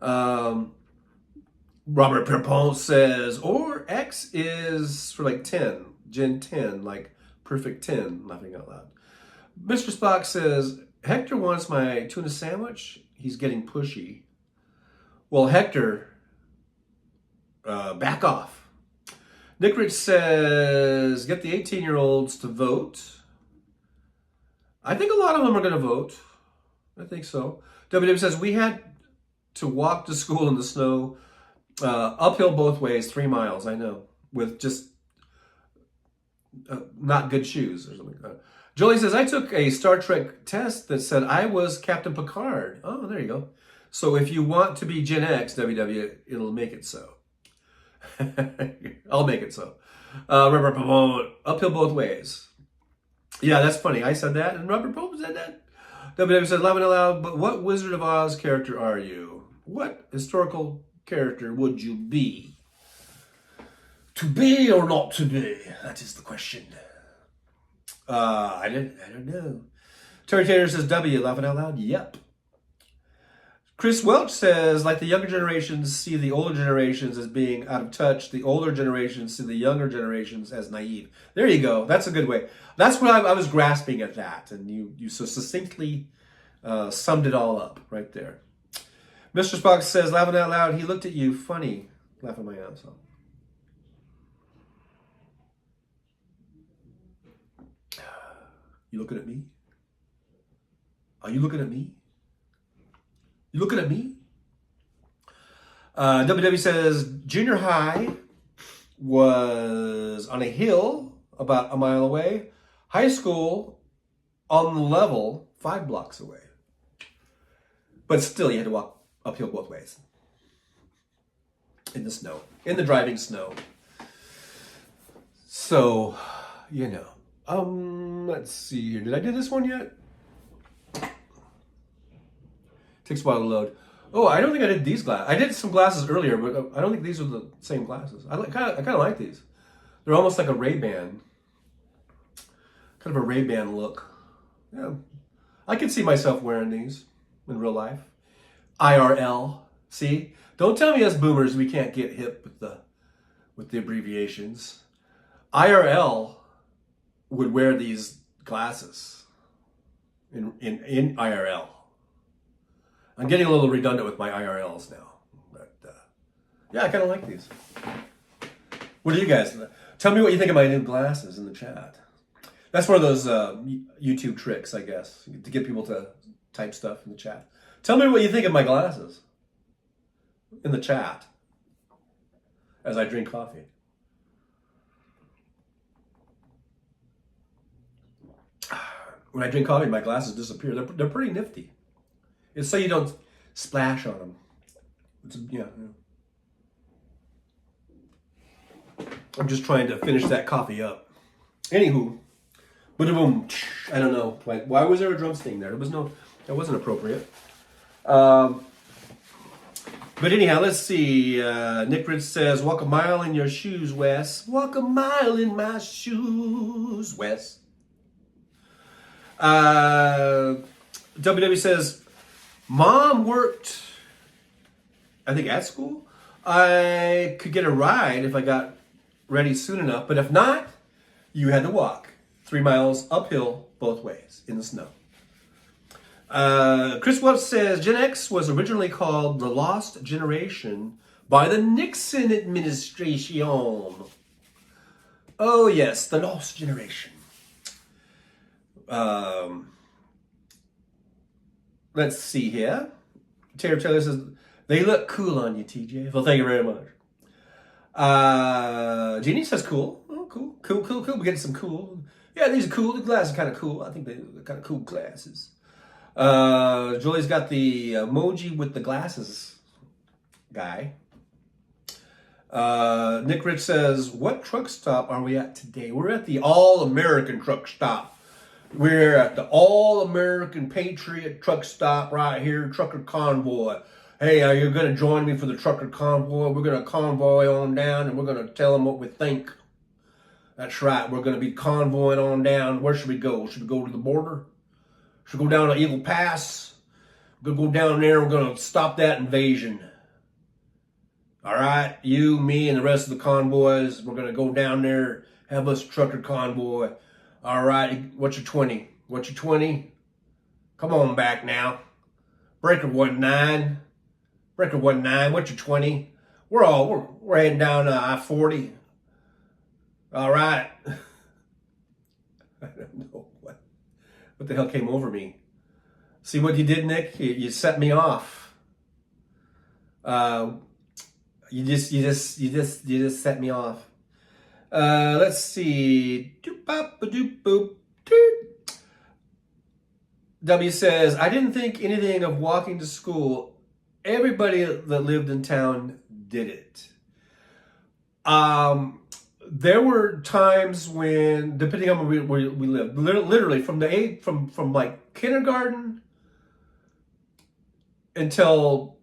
Robert Pierpont says, or X is for like 10, Gen 10, like perfect 10, laughing out loud. Mr. Spock says, Hector wants my tuna sandwich. He's getting pushy. Well, Hector, back off. Nick Rich says, get the 18-year-olds to vote. I think a lot of them are going to vote. I think so. WW says, we had to walk to school in the snow, uphill both ways, 3 miles, I know, with just not good shoes or something. Jolie says, I took a Star Trek test that said I was Captain Picard. Oh, there you go. So if you want to be Gen X, WW, it'll make it so. I'll make it so. Uphill both ways. Yeah, that's funny. I said that, and Robert Pope said that. WW said, laughing out loud, but what Wizard of Oz character are you? What historical character would you be? To be or not to be? That is the question. I don't know. Terry Taylor says, W, laughing out loud. Yep. Chris Welch says, like the younger generations see the older generations as being out of touch, the older generations see the younger generations as naive. There you go. That's a good way. That's what I was grasping at that. And you so succinctly summed it all up right there. Mr. Spock says, laughing out loud, he looked at you funny. Laughing my ass off. You looking at me? Are you looking at me? You looking at me? WW says, junior high was on a hill about a mile away. High school on the level 5 blocks away. But still, you had to walk uphill both ways. In the snow. In the driving snow. So, you know. Let's see here. Did I do this one yet? Takes a while to load. Oh, I don't think I did these glasses. I did some glasses earlier, but I don't think these are the same glasses. I kind of like these. They're almost like a Ray-Ban. Kind of a Ray-Ban look. Yeah. I can see myself wearing these in real life. IRL. See? Don't tell me us boomers we can't get hip with the abbreviations. IRL would wear these glasses in IRL. I'm getting a little redundant with my IRLs now, but yeah, I kind of like these. What do you guys? Tell me what you think of my new glasses in the chat. That's one of those YouTube tricks, I guess, to get people to type stuff in the chat. Tell me what you think of my glasses in the chat as I drink coffee. When I drink coffee, my glasses disappear. They're pretty nifty. It's so you don't splash on them. Yeah. I'm just trying to finish that coffee up. Anywho, boom. I don't know. Why was there a drum sting there? That wasn't appropriate. But anyhow, let's see. Nick Ridge says, walk a mile in your shoes, Wes. Walk a mile in my shoes, Wes. WW says, Mom worked, I think, at school. I could get a ride if I got ready soon enough, but if not, you had to walk 3 miles uphill both ways in the snow. Chris Welch says, Gen X was originally called the Lost Generation by the Nixon administration. Oh yes, the Lost Generation. Let's see here. Taylor says, they look cool on you, TJ. Well, thank you very much. Jeannie says cool. Oh, cool. We're getting some cool. Yeah, these are cool. The glasses are kind of cool. I think they're kind of cool glasses. Julie's got the emoji with the glasses guy. Nick Rich says, what truck stop are we at today? We're at the All-American truck stop. We're at the All-American Patriot truck stop right here, Trucker Convoy. Hey, are you going to join me for the Trucker Convoy? We're going to convoy on down and we're going to tell them what we think. That's right. We're going to be convoying on down. Where should we go? Should we go to the border? Should we go down to Eagle Pass? We're going to go down there. We're going to stop that invasion. All right, you, me, and the rest of the convoys, we're going to go down there, have us a trucker convoy. All right, what's your 20? What's your 20? Come on back now. Breaker 19. Breaker 19, what's your 20? We're heading down I-40. All right. I don't know what the hell came over me. See what you did, Nick? You set me off. You just set me off. Let's see. W says, I didn't think anything of walking to school. Everybody that lived in town did it. There were times when, depending on where we lived, literally from the age from like kindergarten until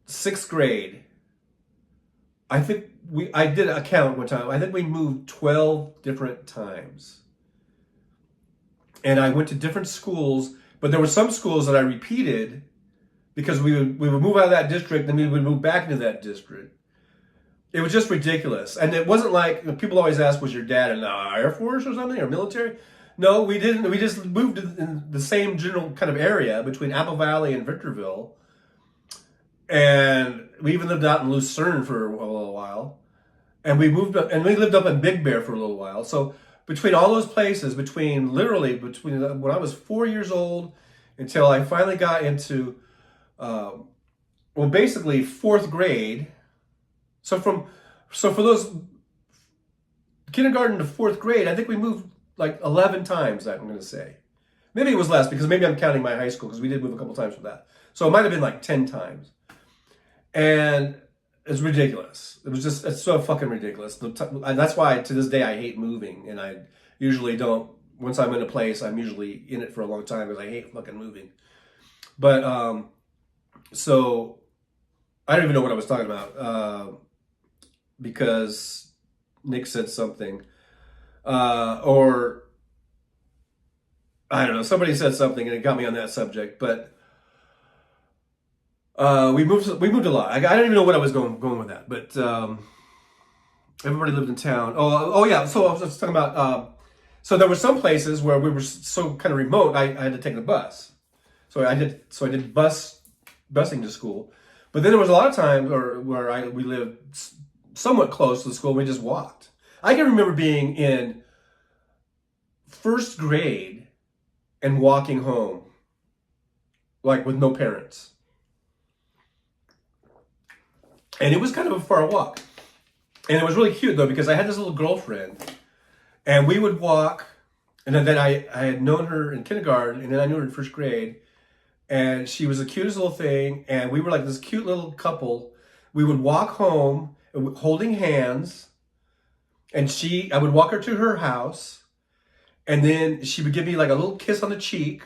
6th grade, I think I did a count one time. I think we moved 12 different times. And I went to different schools, but there were some schools that I repeated because we would move out of that district, then we would move back into that district. It was just ridiculous. And it wasn't like, people always ask, was your dad in the Air Force or something, or military? No, we didn't. We just moved in the same general kind of area between Apple Valley and Victorville. And we even lived out in Lucerne for a little while. And we moved up, and we lived up in Big Bear for a little while. So between all those places, between when I was 4 years old until I finally got into, basically 4th grade. So for those kindergarten to 4th grade, I think we moved like 11 times, I'm going to say. Maybe it was less because maybe I'm counting my high school because we did move a couple times for that. So it might have been like 10 times. And it's ridiculous. It's so fucking ridiculous. And that's why to this day I hate moving. And I usually don't, once I'm in a place, I'm usually in it for a long time because I hate fucking moving. But, so I don't even know what I was talking about because Nick said something. Or I don't know, somebody said something and it got me on that subject. But we moved a lot. I don't even know what I was going with that, but everybody lived in town. Oh yeah. So I was talking about. So there were some places where we were so kind of remote. I had to take the bus. So I did busing to school. But then there was a lot of times where we lived somewhat close to the school. We just walked. I can remember being in 1st grade and walking home, like with no parents. And it was kind of a far walk. And it was really cute, though, because I had this little girlfriend. And we would walk. And then I had known her in kindergarten. And then I knew her in 1st grade. And she was the cutest little thing. And we were like this cute little couple. We would walk home holding hands. And I would walk her to her house. And then she would give me like a little kiss on the cheek.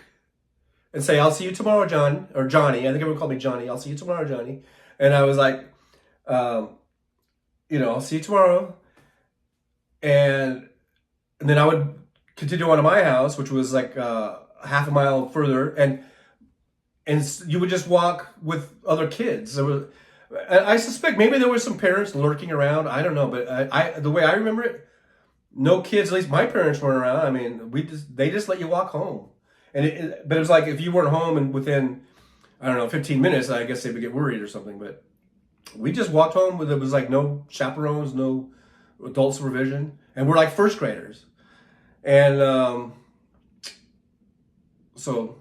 And say, I'll see you tomorrow, John. Or Johnny. I think everyone called me Johnny. I'll see you tomorrow, Johnny. And I was like, I'll see you tomorrow. And then I would continue on to my house, which was like half a mile further. And you would just walk with other kids. I suspect maybe there were some parents lurking around. I don't know. But the way I remember it, no kids, at least my parents weren't around. I mean, they just let you walk home. But it was like if you weren't home and within, 15 minutes, I guess they would get worried or something. But we just walked home it was like no chaperones, no adult supervision. And we're like 1st graders. And so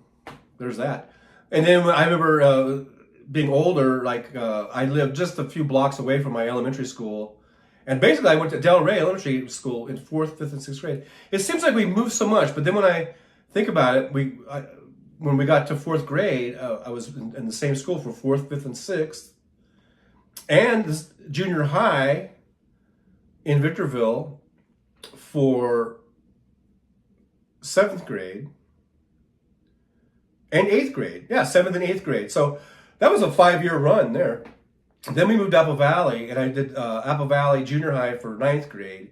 there's that. And then I remember being older, like I lived just a few blocks away from my elementary school. And basically I went to Del Rey Elementary School in 4th, 5th, and 6th grade. It seems like we moved so much, but then when I think about it, when we got to 4th grade, I was in the same school for 4th, 5th, and 6th. And this junior high in Victorville for 7th grade and 8th grade. Yeah, 7th and 8th grade. So that was a 5-year run there. Then we moved to Apple Valley, and I did Apple Valley Junior High for 9th grade,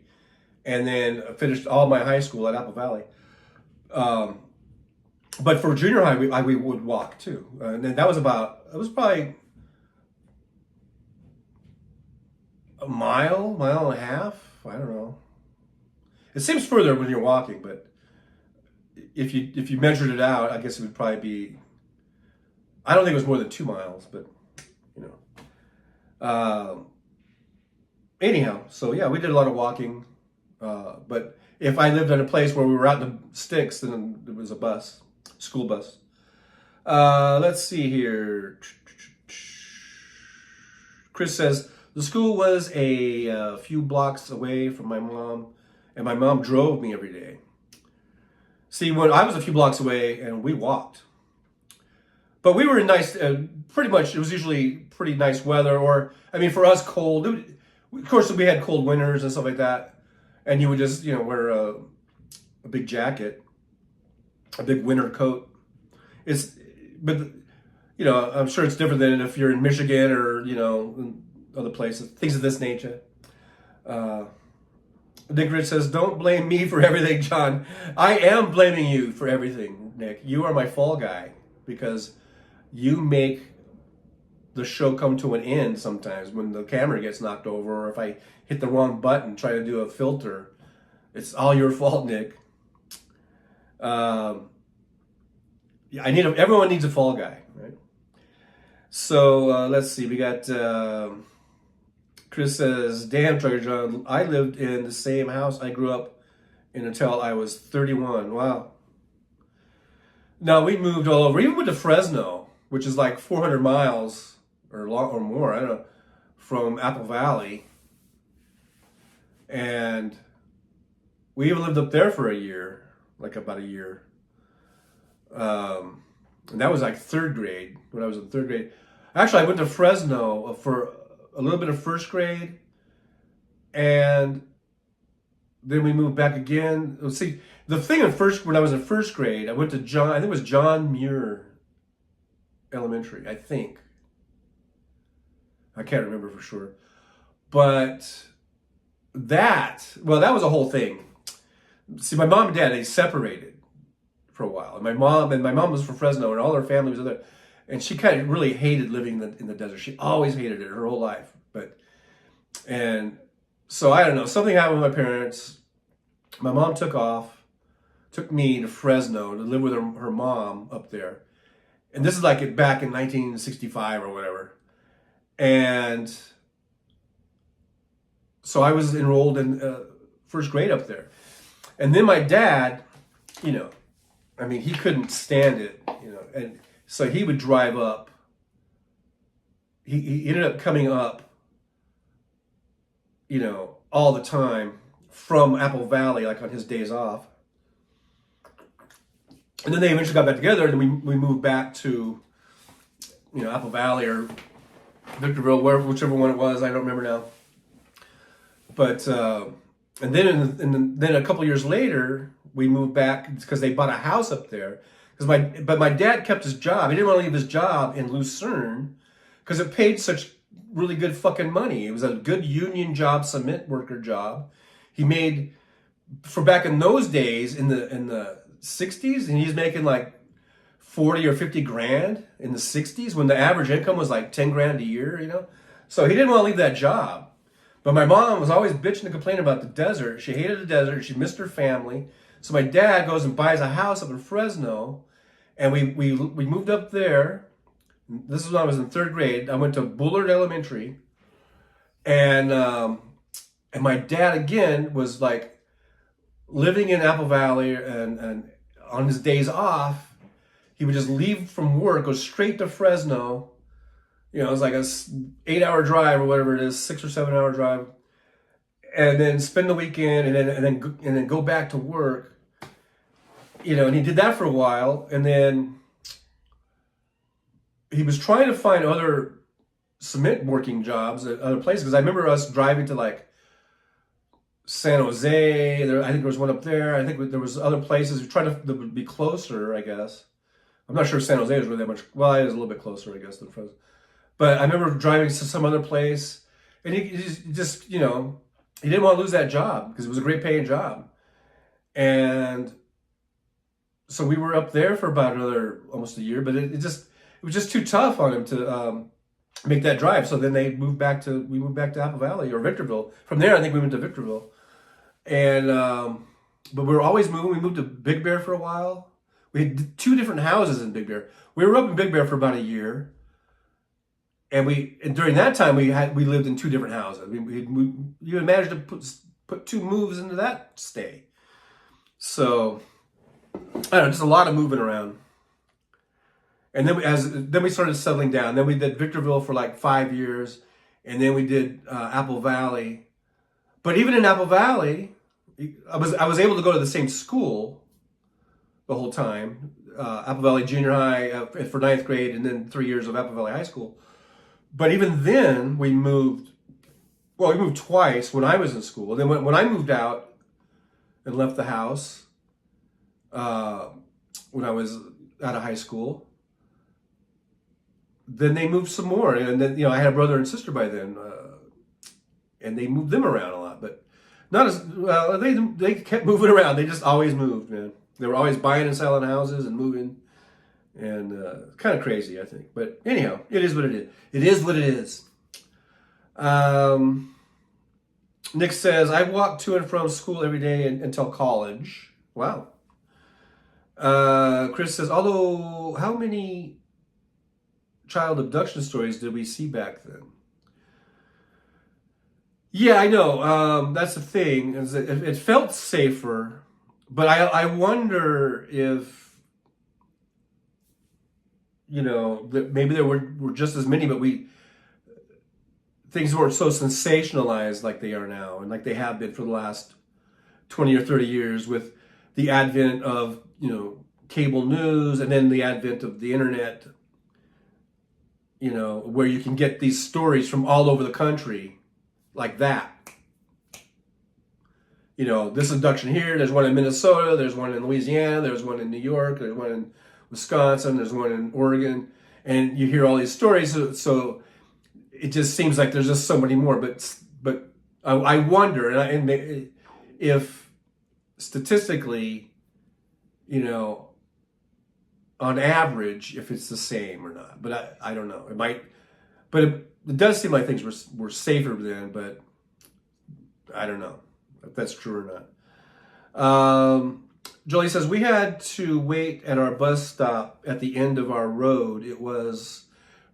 and then finished all my high school at Apple Valley. But for junior high, we would walk too. And then it was probably a mile and a half. I don't know. It seems further when you're walking, but if you measured it out, I guess it would probably be. I don't think it was more than 2 miles, but you know. Anyhow, so yeah, we did a lot of walking. But if I lived in a place where we were out in the sticks, then there was a bus, school bus. Let's see here. Chris says the school was a few blocks away from my mom, and my mom drove me every day. See, when I was a few blocks away, and we walked. But we were in nice, pretty much, it was usually pretty nice weather, or, I mean, for us, cold. Of course, we had cold winters and stuff like that. And you would just, you know, wear a big jacket, a big winter coat. But, you know, I'm sure it's different than if you're in Michigan or, you know, other places, things of this nature. Nick Rich says, don't blame me for everything, John. I am blaming you for everything, Nick. You are my fall guy because you make the show come to an end sometimes when the camera gets knocked over, or if I hit the wrong button trying to do a filter. It's all your fault, Nick. Yeah, everyone needs a fall guy, right? So let's see. We got Chris says, "Damn, Trucker John, I lived in the same house I grew up in until I was 31." Wow. No, we moved all over. We even went to Fresno, which is like 400 miles or more, I don't know, from Apple Valley. And we even lived up there for a year, like about a year. And that was like 3rd grade, when I was in 3rd grade. Actually, I went to Fresno for a little bit of 1st grade. And then we moved back again. See, the thing when I was in 1st grade, I went to I think it was John Muir Elementary, I think. I can't remember for sure. But that was a whole thing. See, my mom and dad, they separated for a while. And my mom was from Fresno, and all her family was there. And she kind of really hated living in the desert. She always hated it her whole life. And so I don't know, something happened with my parents. My mom took me to Fresno to live with her mom up there. And this is like back in 1965 or whatever. And so I was enrolled in 1st grade up there. And then my dad, you know, I mean, he couldn't stand it, you know, and so he would drive up. He ended up coming up, you know, all the time from Apple Valley, like on his days off. And then they eventually got back together, and we moved back to, you know, Apple Valley or Victorville, whichever one it was, I don't remember now. But and then a couple years later, we moved back because they bought a house up there. But my dad kept his job. He didn't want to leave his job in Lucerne because it paid such really good fucking money. It was a good union job, cement worker job. He made, for back in those days in the 60s, and he's making like 40 or 50 grand in the 60s when the average income was like 10 grand a year, you know? So he didn't want to leave that job. But my mom was always bitching and complaining about the desert. She hated the desert. She missed her family. So my dad goes and buys a house up in Fresno, and we moved up there. This is when I was in 3rd grade. I went to Bullard Elementary, and my dad again was like living in Apple Valley, and on his days off, he would just leave from work, go straight to Fresno. You know, it was like a 8-hour drive or whatever it is, 6 or 7 hour drive, and then spend the weekend, and then go back to work. You know, and he did that for a while, and then he was trying to find other cement working jobs at other places. Because I remember us driving to like San Jose. I think there was one up there. I think there was other places. We tried to be closer, I guess. I'm not sure San Jose was really that much. Well, it was a little bit closer, I guess, than Fresno. But I remember driving to some other place, and he just, you know, he didn't want to lose that job because it was a great paying job. And so we were up there for about another almost a year, but it was just too tough on him to make that drive. So then we moved back to Apple Valley or Victorville. From there, I think we went to Victorville, and but we were always moving. We moved to Big Bear for a while. We had 2 different houses in Big Bear. We were up in Big Bear for about a year, and during that time we lived in 2 different houses. You had managed to put 2 moves into that stay. So I don't know, just a lot of moving around. And then we started settling down. Then we did Victorville for like 5 years, and then we did Apple Valley. But even in Apple Valley, I was able to go to the same school the whole time, Apple Valley Junior High for 9th grade, and then 3 years of Apple Valley High School. But even then, we moved twice when I was in school. Then when I moved out and left the house when I was out of high school, then they moved some more. And then, I had a brother and sister by then, and they moved them around a lot. But not as well. They kept moving around. They just always moved, man. They were always buying and selling houses and moving, and kind of crazy, I think. But anyhow, it is what it is. It is what it is. Nick says, I walked to and from school every day until college. Wow. Chris says, although, how many child abduction stories did we see back then? Yeah, I know. That's the thing. Is that it felt safer, but I wonder if, that maybe there were just as many, but things weren't so sensationalized like they are now, and like they have been for the last 20 or 30 years with the advent of, cable news, and then the advent of the internet, where you can get these stories from all over the country like that. This abduction here, there's one in Minnesota, there's one in Louisiana, there's one in New York, there's one in Wisconsin, there's one in Oregon, and you hear all these stories, so it just seems like there's just so many more. But I wonder, and if statistically, on average, if it's the same or not. But I don't know. It might, but it does seem like things were safer then. But I don't know if that's true or not. Jolie says, we had to wait at our bus stop at the end of our road. It was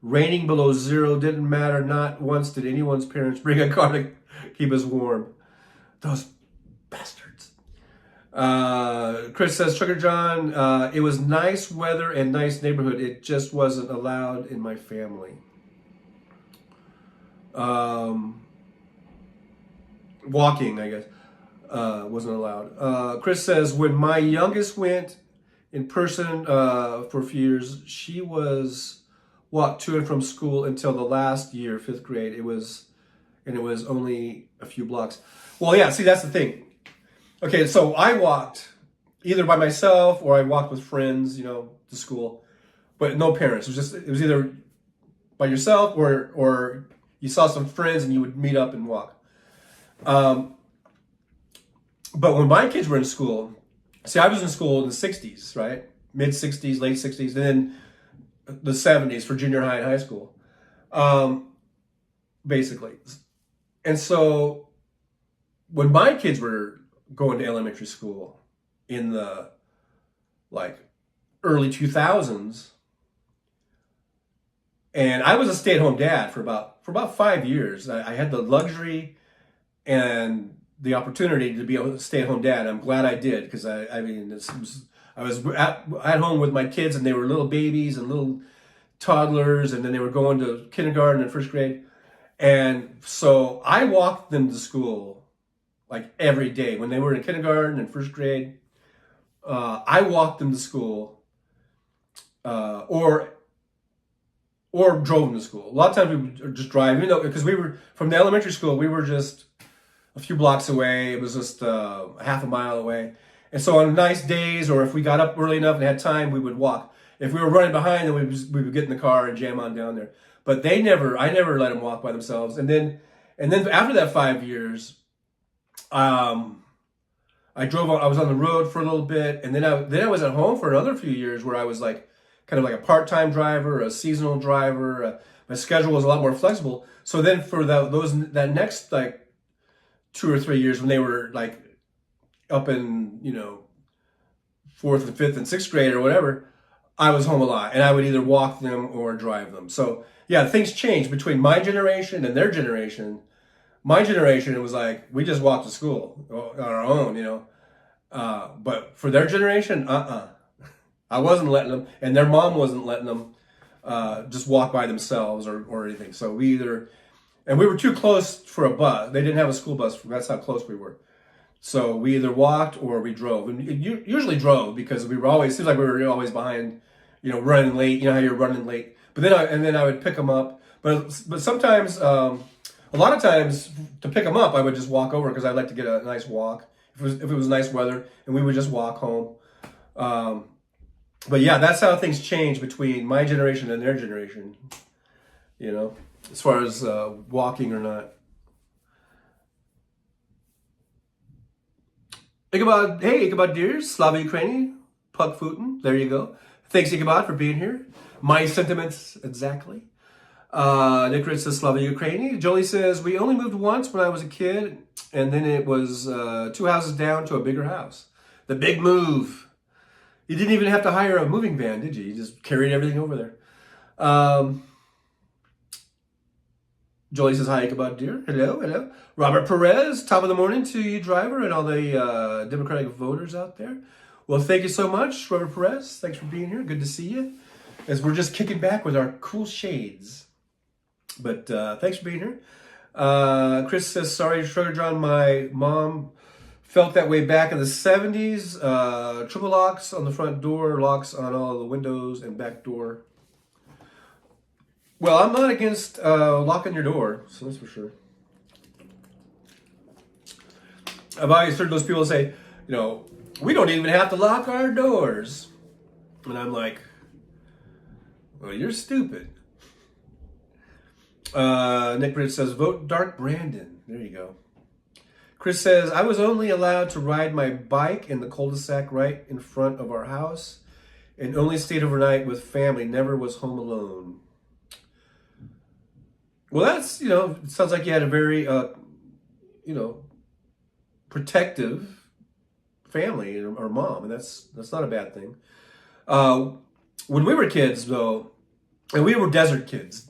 raining below 0. Didn't matter. Not once did anyone's parents bring a car to keep us warm. Those bastards. Chris says, Trucker John, it was nice weather and nice neighborhood. It just wasn't allowed in my family. Walking, I guess, wasn't allowed. Chris says, when my youngest went in person for a few years, she walked to and from school until the last year, 5th grade. It was only a few blocks. Well, yeah, see, that's the thing. Okay, so I walked either by myself or I walked with friends, to school, but no parents. It was either by yourself or you saw some friends and you would meet up and walk. But when my kids were in school, see, I was in school in the 60s, right? Mid 60s, late 60s, and then the 70s for junior high and high school, basically. And so when my kids were going to elementary school in the early 2000s, and I was a stay-at-home dad for about 5 years. I had the luxury and the opportunity to be a stay-at-home dad. I'm glad I did, because I was at home with my kids, and they were little babies and little toddlers, and then they were going to kindergarten and 1st grade, and so I walked them to school every day. When they were in kindergarten and 1st grade, I walked them to school, or drove them to school. A lot of times we would just drive, because we were from the elementary school. We were just a few blocks away. It was just half a mile away. And so on nice days, or if we got up early enough and had time, we would walk. If we were running behind, then we would get in the car and jam on down there. But I never let them walk by themselves. And then after that 5 years, I I was on the road for a little bit, and then I was at home for another few years where I was like kind of like a part-time driver, a seasonal driver. My schedule was a lot more flexible. So then for that next like 2 or 3 years when they were like up in, fourth and fifth and sixth grade or whatever, I was home a lot, and I would either walk them or drive them. So yeah, things changed between my generation and their generation. My generation, it was like we just walked to school on our own, but for their generation, I wasn't letting them, and their mom wasn't letting them just walk by themselves or anything. So we were too close for a bus. They didn't have a school bus. That's how close we were. So we either walked or we drove, and usually drove because it seems like we were always behind, running late. You know how you're running late. But then I would pick them up. But sometimes, a lot of times to pick them up, I would just walk over because I'd like to get a nice walk if it was nice weather, and we would just walk home. But yeah, that's how things change between my generation and their generation. As far as walking or not. Ichabod Deers, Slava Ukraini, Pug Futin, there you go. Thanks, Ichabod, for being here. My sentiments, exactly. Nicholas says, Slava Ukraini. Jolie says, we only moved once when I was a kid, and then it was 2 houses down to a bigger house. The big move. You didn't even have to hire a moving van, did you? You just carried everything over there. Jolie says, hi, Ichabod Deer. Hello. Robert Perez, top of the morning to you, driver, and all the Democratic voters out there. Well, thank you so much, Robert Perez. Thanks for being here. Good to see you. As we're just kicking back with our cool shades. But thanks for being here. Chris says, sorry, Sugar John, my mom felt that way back in the 70s. Triple locks on the front door, locks on all the windows and back door. Well, I'm not against locking your door, so that's for sure. I've always heard those people say, we don't even have to lock our doors. And I'm like, well, you're stupid. Nick Bridge says, vote Dark Brandon. There you go. Chris says, I was only allowed to ride my bike in the cul-de-sac right in front of our house and only stayed overnight with family, never was home alone. Well, that's, it sounds like you had a very, protective family or mom, and that's not a bad thing. When we were kids, though, and we were desert kids,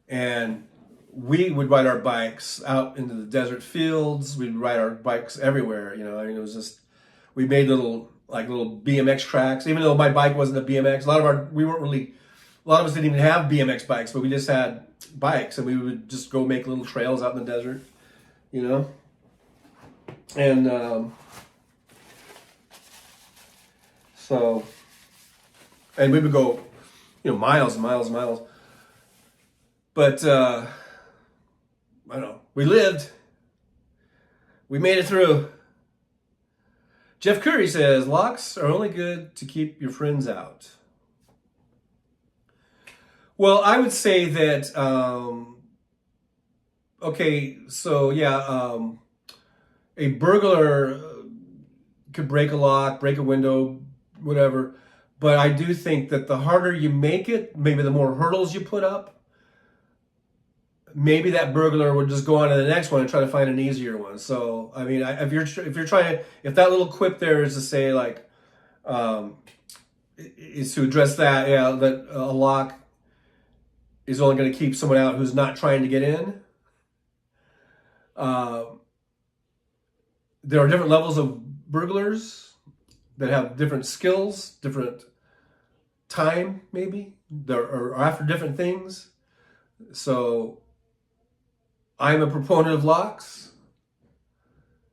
and we would ride our bikes out into the desert fields. We'd ride our bikes everywhere, it was just, we made little BMX tracks, even though my bike wasn't a BMX. A lot of us didn't even have BMX bikes, but we just had bikes, and we would just go make little trails out in the desert, and and we would go, miles and miles and miles. But I don't know. We lived. We made it through. Jeff Curry says, locks are only good to keep your friends out. Well, I would say that, a burglar could break a lock, break a window, whatever. But I do think that the harder you make it, maybe the more hurdles you put up, maybe that burglar would just go on to the next one and try to find an easier one. So, I mean, if that little quip there is to say, like, is to address that, that a lock is only going to keep someone out who's not trying to get in. There are different levels of burglars that have different skills, different time, maybe, or after different things. So I'm a proponent of locks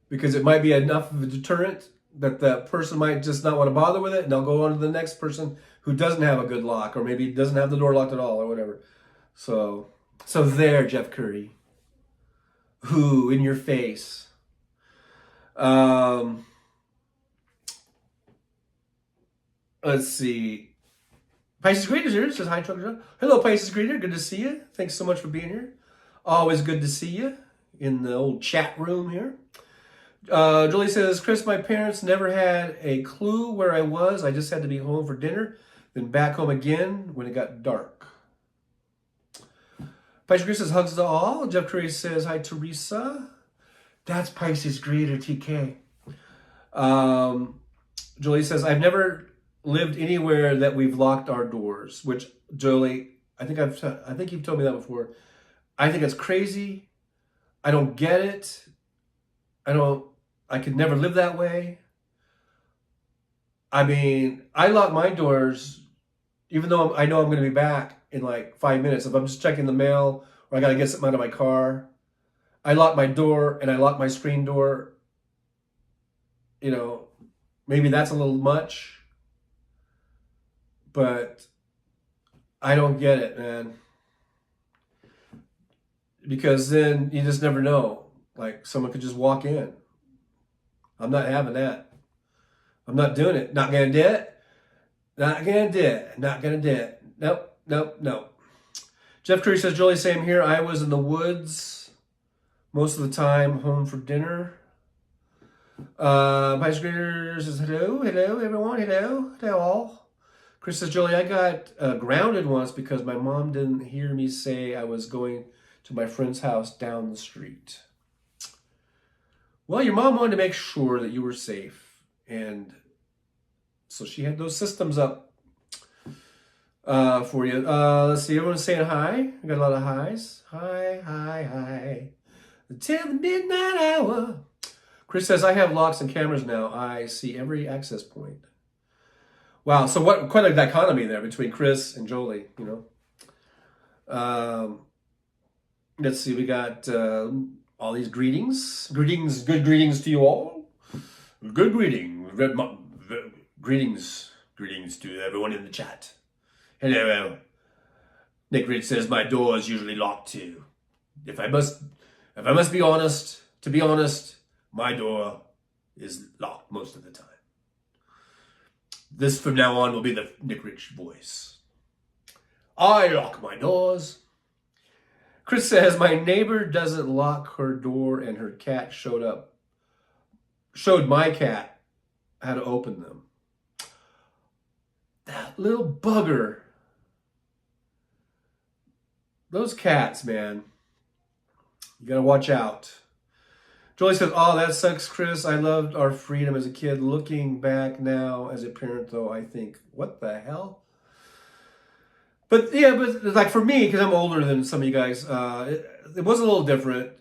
because it might be enough of a deterrent that that person might just not want to bother with it, and they'll go on to the next person who doesn't have a good lock, or maybe doesn't have the door locked at all, or whatever. So there, Jeff Curry. Who in your face? Let's see. Pisces Greeter here says hi, Trucker John. Hello, Pisces Greeter. Good to see you. Thanks so much for being here. Always good to see you in the old chat room here. Julie says, Chris, my parents never had a clue where I was. I just had to be home for dinner, then back home again when it got dark. Pisces Chris says, hugs to all. Jeff Curry says, hi, Teresa. That's Pisces creator TK. Julie says, I've never lived anywhere that we've locked our doors, which, Julie, I think you've told me that before. I think it's crazy. I don't get it. I could never live that way. I mean, I lock my doors, even though I know I'm going to be back in like 5 minutes. If I'm just checking the mail or I got to get something out of my car, I lock my door and I lock my screen door. You know, maybe that's a little much, but I don't get it, man. Because then you just never know. Like, someone could just walk in. I'm not having that. I'm not doing it. Not gonna do it. Not gonna do it. Not gonna do it. Nope, nope, nope. Jeff Curry says, Jolie, same here. I was in the woods most of the time, home for dinner. Vice Grader says, hello, everyone. Hello all. Chris says, Jolie, I got grounded once because my mom didn't hear me say I was going to my friend's house down the street. Well, your mom wanted to make sure that you were safe, and so she had those systems up for you. Let's see, everyone's saying hi. I got a lot of highs. Hi. Until the midnight hour. Chris says, I have locks and cameras now. I see every access point. Wow, so quite a dichotomy there between Chris and Jolie, you know. Let's see, we got all these greetings. Good greetings to you all. Good greetings. Greetings to everyone in the chat. Hello. Nick Rich says, my door is usually locked too. If I must be honest, my door is locked most of the time. This from now on will be the Nick Rich voice. I lock my doors. Chris says, my neighbor doesn't lock her door and her cat showed my cat how to open them. That little bugger. Those cats, man. You gotta watch out. Jolie says, oh, that sucks, Chris. I loved our freedom as a kid. Looking back now as a parent, though, I think, what the hell? But yeah, but like for me, because I'm older than some of you guys, it was a little different.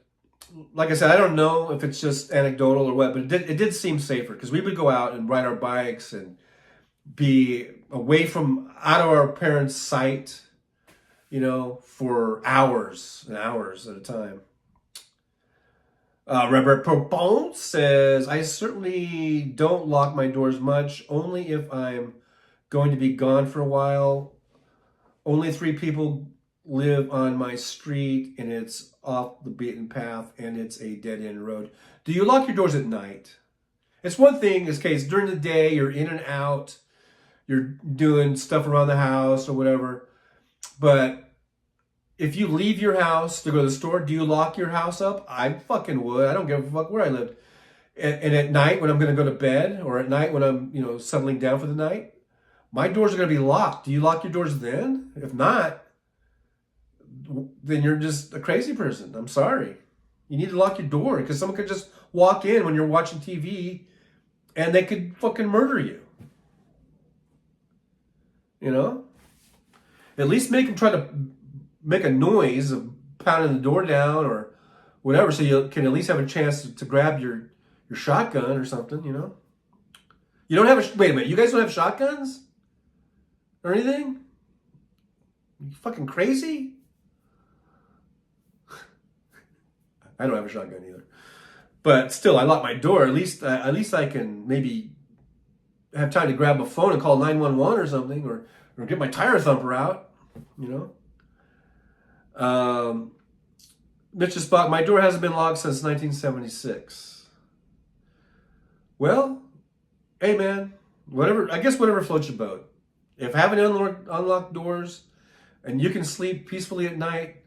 Like I said, I don't know if it's just anecdotal or what, but it did seem safer because we would go out and ride our bikes and be out of our parents' sight, you know, for hours and hours at a time. Reverend Propone says, I certainly don't lock my doors much, only if I'm going to be gone for a while. Only 3 people live on my street, and it's off the beaten path, and it's a dead-end road. Do you lock your doors at night? It's one thing, in this case, during the day, you're in and out, you're doing stuff around the house or whatever, but if you leave your house to go to the store, do you lock your house up? I fucking would. I don't give a fuck where I lived. And at night when I'm going to go to bed, or at night when I'm, you know, settling down for the night, my doors are going to be locked. Do you lock your doors then? If not, then you're just a crazy person. I'm sorry. You need to lock your door because someone could just walk in when you're watching TV and they could fucking murder you. You know? At least make them try to make a noise of pounding the door down or whatever, so you can at least have a chance to grab your shotgun or something, you know? You don't have wait a minute, you guys don't have shotguns? Or anything? You fucking crazy? I don't have a shotgun either. But still, I lock my door. At least I can maybe have time to grab my phone and call 911 or something, or get my tire thumper out, you know? Mitch's Spock, my door hasn't been locked since 1976. Well, hey man, whatever floats your boat. If having unlocked doors and you can sleep peacefully at night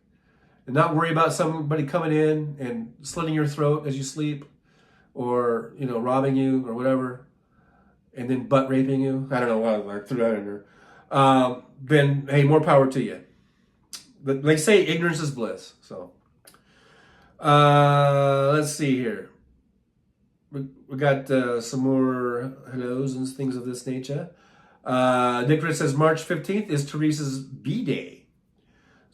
and not worry about somebody coming in and slitting your throat as you sleep, or, you know, robbing you or whatever, and then butt raping you. I don't know why I threw that in there. Then, hey, more power to you. But they say ignorance is bliss. So, let's see here. We got some more hellos and things of this nature. Nicholas says March 15th is Teresa's B-Day.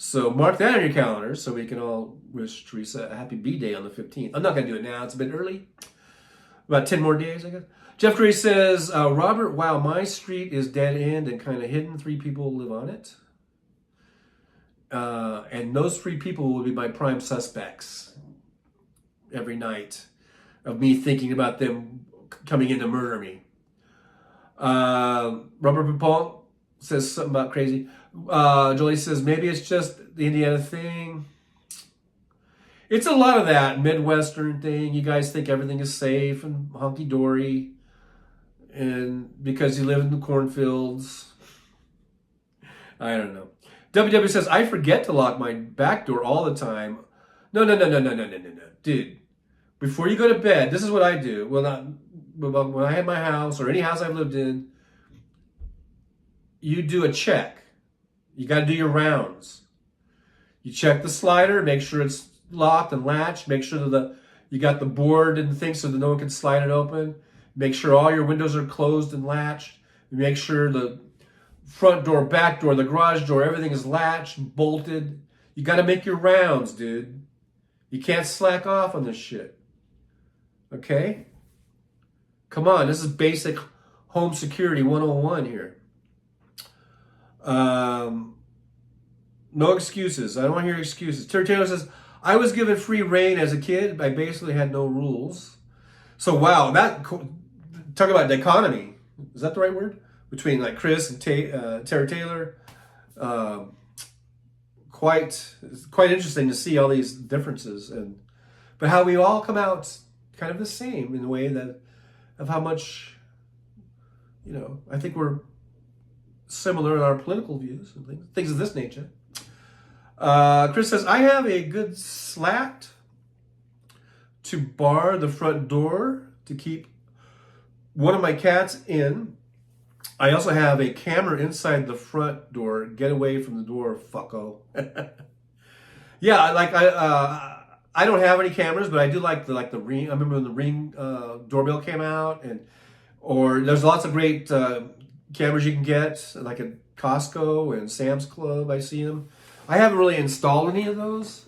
So mark that on your calendar so we can all wish Teresa a happy B-Day on the 15th. I'm not going to do it now. It's a bit early. About 10 more days, I guess. Jeff Gray says, Robert, wow, my street is dead end and kind of hidden. 3 people live on it. And those 3 people will be my prime suspects every night of me thinking about them coming in to murder me. Robert Dupont says something about crazy. Jolie says, maybe it's just the Indiana thing. It's a lot of that Midwestern thing. You guys think everything is safe and hunky-dory. And because you live in the cornfields. I don't know. WW says, I forget to lock my back door all the time. No. Dude, before you go to bed, this is what I do. When I had my house or any house I've lived in, you do a check. You got to do your rounds. You check the slider, make sure it's locked and latched, make sure that you got the board and things so that no one can slide it open. Make sure all your windows are closed and latched. Make sure the front door, back door, the garage door, everything is latched, bolted. You got to make your rounds, dude. You can't slack off on this shit. Okay? Come on, this is basic home security 101 here. No excuses. I don't want to hear excuses. Terry Taylor says, I was given free reign as a kid. I basically had no rules. So, wow, talk about dichotomy. Is that the right word? Between like Chris and Terry Taylor. Quite interesting to see all these differences, but how we all come out kind of the same in the way that of how much, you know, I think we're similar in our political views and things of this nature. Chris says, I have a good slat to bar the front door to keep one of my cats in. I also have a camera inside the front door. Get away from the door, fucko. Yeah, like I don't have any cameras, but I do like the Ring. I remember when the Ring doorbell came out, or there's lots of great cameras you can get, like at Costco and Sam's Club. I see them. I haven't really installed any of those.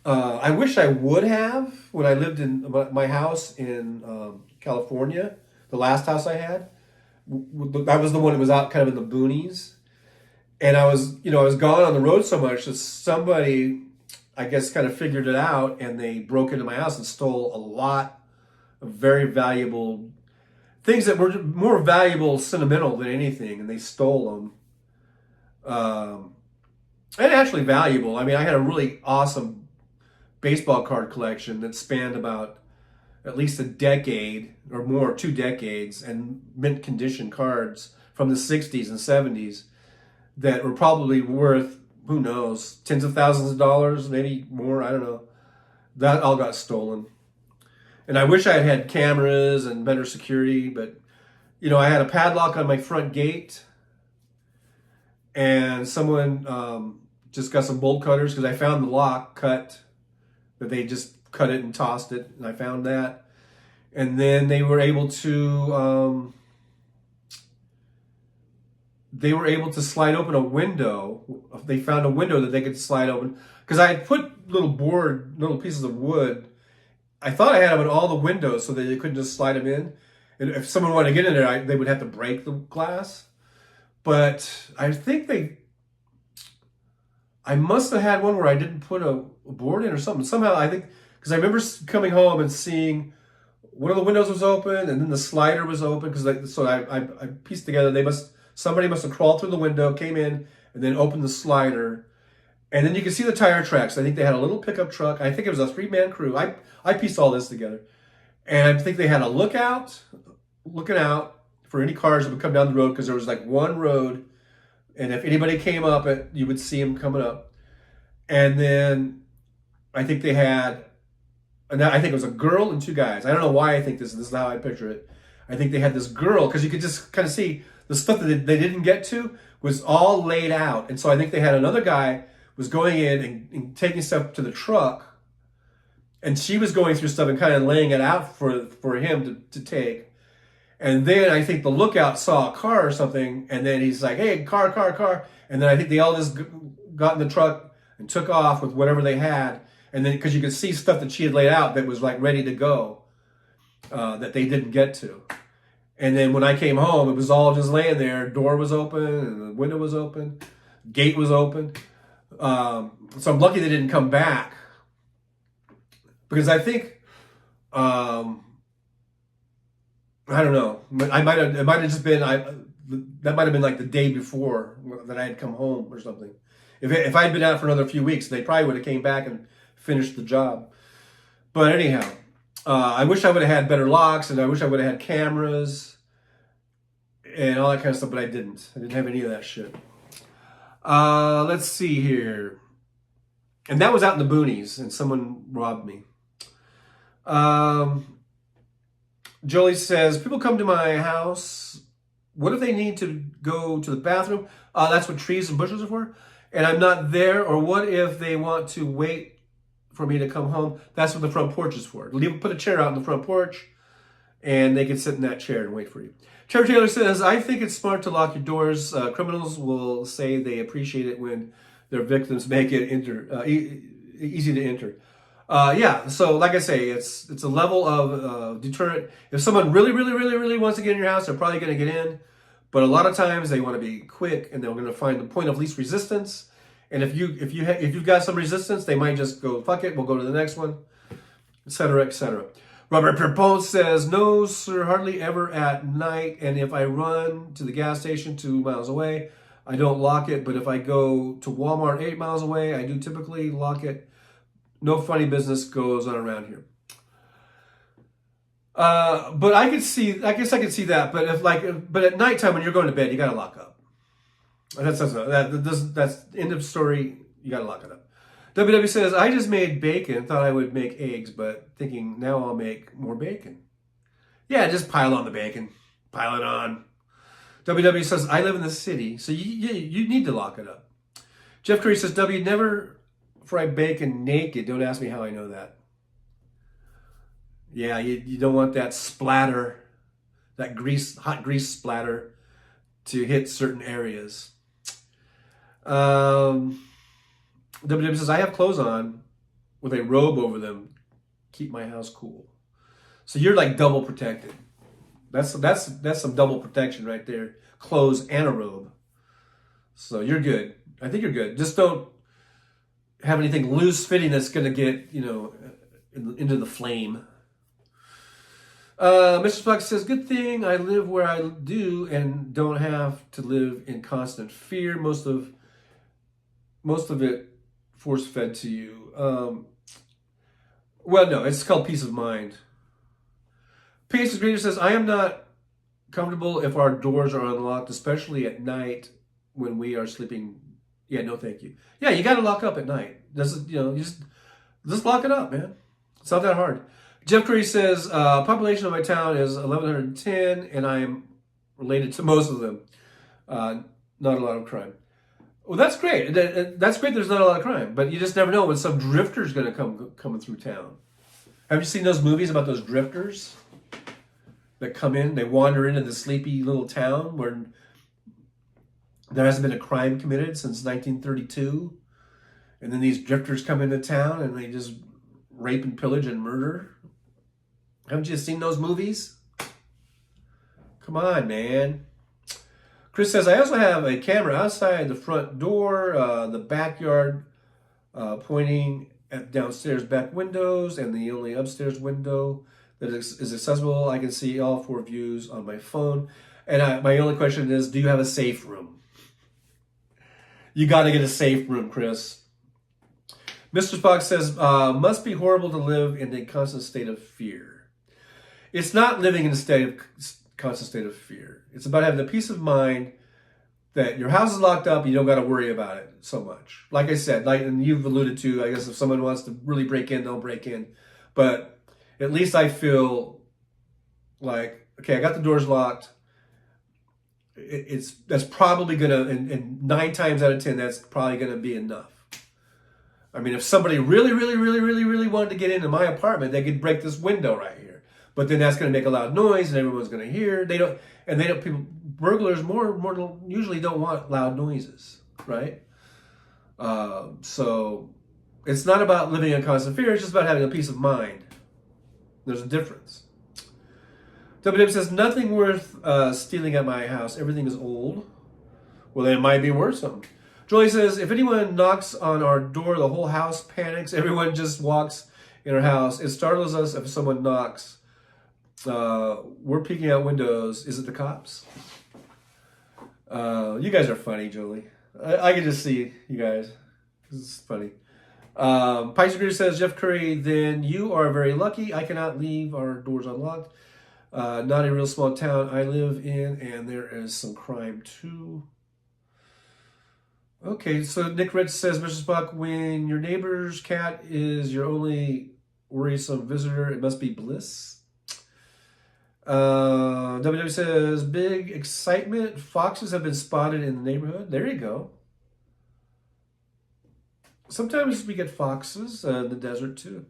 I wish I would have when I lived in my house in California. The last house I had, that was the one that was out kind of in the boonies, and I was gone on the road so much that somebody, I guess, kind of figured it out, and they broke into my house and stole a lot of very valuable things that were more valuable sentimental than anything, and they stole them. And actually valuable. I mean, I had a really awesome baseball card collection that spanned about at least a decade or more, 2 decades, and mint condition cards from the 60s and 70s that were probably worth, who knows, tens of thousands of dollars, maybe more, I don't know. That all got stolen. And I wish I had had cameras and better security, but, you know, I had a padlock on my front gate, and someone just got some bolt cutters because I found the lock cut, that they just cut it and tossed it, and I found that. And then they were able to slide open a window. They found a window that they could slide open because I had put little pieces of wood. I thought I had them in all the windows so that they couldn't just slide them in. And if someone wanted to get in there, they would have to break the glass. But I think I must have had one where I didn't put a board in or something. Somehow, I think, because I remember coming home and seeing one of the windows was open and then the slider was open. So I pieced together, somebody must have crawled through the window, came in, and then opened the slider. And then you can see the tire tracks. I think they had a little pickup truck. I think it was a 3-man crew. I pieced all this together. And I think they had a looking out for any cars that would come down the road, because there was like one road, and if anybody came up it, you would see them coming up. And then I think they had and I think it was a girl and two guys. I don't know why I think this is how I picture it. I think they had this girl, because you could just kind of see the stuff that they didn't get to was all laid out. And so I think they had another guy was going in and taking stuff to the truck, and she was going through stuff and kind of laying it out for him to take. And then I think the lookout saw a car or something, and then he's like, hey, car. And then I think they all just got in the truck and took off with whatever they had. And then, because you could see stuff that she had laid out that was like ready to go, that they didn't get to. And then when I came home, it was all just laying there. Door was open, and the window was open, gate was open. So I'm lucky they didn't come back, because I think, I don't know. It might have just been that might have been like the day before that I had come home or something. If I had been out for another few weeks, they probably would have came back and finished the job. But anyhow, I wish I would have had better locks, and I wish I would have had cameras and all that kind of stuff, but I didn't. I didn't have any of that shit. Let's see here. And that was out in the boonies, and someone robbed me. Jolie says, people come to my house. What if they need to go to the bathroom? That's what trees and bushes are for. And I'm not there. Or what if they want to wait for me to come home? That's what the front porch is for. Put a chair out in the front porch, and they can sit in that chair and wait for you. Trevor Taylor says, I think it's smart to lock your doors. Criminals will say they appreciate it when their victims make it easy to enter. Yeah, so like I say, it's a level of deterrent. If someone really wants to get in your house, they're probably going to get in. But a lot of times they want to be quick, and they're going to find the point of least resistance. And if you've got some resistance, they might just go, fuck it, we'll go to the next one, etc., etc. Robert Perpont says, no, sir, hardly ever at night. And if I run to the gas station 2 miles away, I don't lock it. But if I go to Walmart 8 miles away, I do typically lock it. No funny business goes on around here. But I guess I could see that. But at nighttime when you're going to bed, you got to lock up. That's end of story. You got to lock it up. WW says, I just made bacon. Thought I would make eggs, but thinking now I'll make more bacon. Yeah, just pile on the bacon. Pile it on. WW says, I live in the city, so you need to lock it up. Jeff Curry says, W, never fry bacon naked. Don't ask me how I know that. Yeah, you don't want that splatter, that hot grease splatter to hit certain areas. WW says, I have clothes on with a robe over them. Keep my house cool. So you're like double protected. That's some double protection right there. Clothes and a robe. So you're good. I think you're good. Just don't have anything loose fitting that's going to get, into the flame. Mr. Spock says, good thing I live where I do and don't have to live in constant fear. Most of it force-fed to you. Well, no, it's called peace of mind. Patience Greeter says, I am not comfortable if our doors are unlocked, especially at night when we are sleeping. Yeah, no thank you. Yeah, you got to lock up at night. You just lock it up, man. It's not that hard. Jeff Curry says, population of my town is 1,110, and I am related to most of them. Not a lot of crime. Well, that's great. That's great there's not a lot of crime, but you just never know when some drifter's going to coming through town. Have you seen those movies about those drifters that come in? They wander into the sleepy little town where there hasn't been a crime committed since 1932. And then these drifters come into town and they just rape and pillage and murder. Haven't you seen those movies? Come on, man. Chris says, I also have a camera outside the front door, the backyard, pointing at downstairs back windows, and the only upstairs window that is accessible. I can see all 4 views on my phone. And my only question is, do you have a safe room? You got to get a safe room, Chris. Mr. Spock says, must be horrible to live in a constant state of fear. It's not living in a constant state of fear. It's about having the peace of mind that your house is locked up, you don't got to worry about it so much. Like I said, and you've alluded to, I guess if someone wants to really break in, they'll break in. But at least I feel like, okay, I got the doors locked. That's probably gonna, and 9 times out of 10, that's probably gonna be enough. I mean, if somebody really, really, really, really, really wanted to get into my apartment, they could break this window right here. But then that's gonna make a loud noise, and everyone's gonna hear. Burglars more usually don't want loud noises, right? So it's not about living in constant fear. It's just about having a peace of mind. There's a difference. WW says, nothing worth stealing at my house. Everything is old. Well, then it might be worth something. Jolie says, if anyone knocks on our door, the whole house panics. Everyone just walks in our house. It startles us if someone knocks. We're peeking out windows. Is it the cops? You guys are funny, Jolie. I can just see you guys. This is funny. Pisces Greer says, Jeff Curry, then you are very lucky. I cannot leave our doors unlocked. Not a real small town I live in, and there is some crime too. Okay, so Nick Rich says, Mr. Spock, when your neighbor's cat is your only worrisome visitor, it must be bliss. WW says, big excitement. Foxes have been spotted in the neighborhood. There you go. Sometimes we get foxes in the desert too.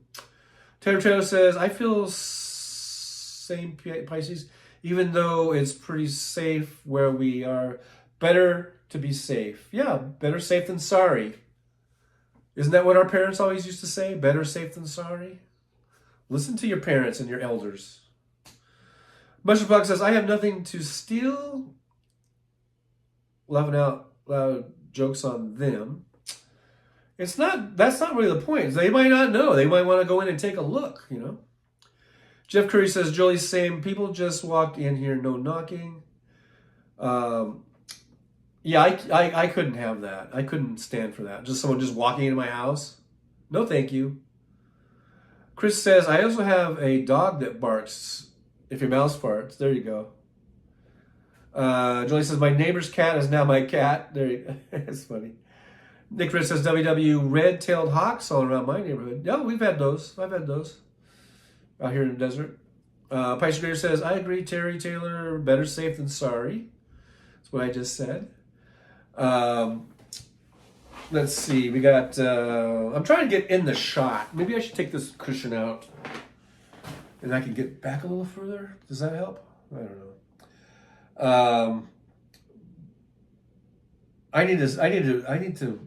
Taylor Taylor says, I feel same Pisces, even though it's pretty safe where we are. Better to be safe. Yeah, better safe than sorry. Isn't that what our parents always used to say? Better safe than sorry? Listen to your parents and your elders. Mushroom Box says, I have nothing to steal. Laughing out loud jokes on them. That's not really the point. They might not know. They might want to go in and take a look, you know. Jeff Curry says, Jolie's same. People just walked in here, no knocking. Yeah, I couldn't have that. I couldn't stand for that. Just someone just walking into my house. No, thank you. Chris says, I also have a dog that barks if your mouse farts. There you go. Jolie says, my neighbor's cat is now my cat. There you go. That's funny. Nick Rich says, WW, red-tailed hawks all around my neighborhood. Yeah, we've had those. I've had those out here in the desert. Pisces Grader says, I agree, Terry Taylor, better safe than sorry. That's what I just said. Let's see. We got, I'm trying to get in the shot. Maybe I should take this cushion out and I can get back a little further. Does that help? I don't know. I need to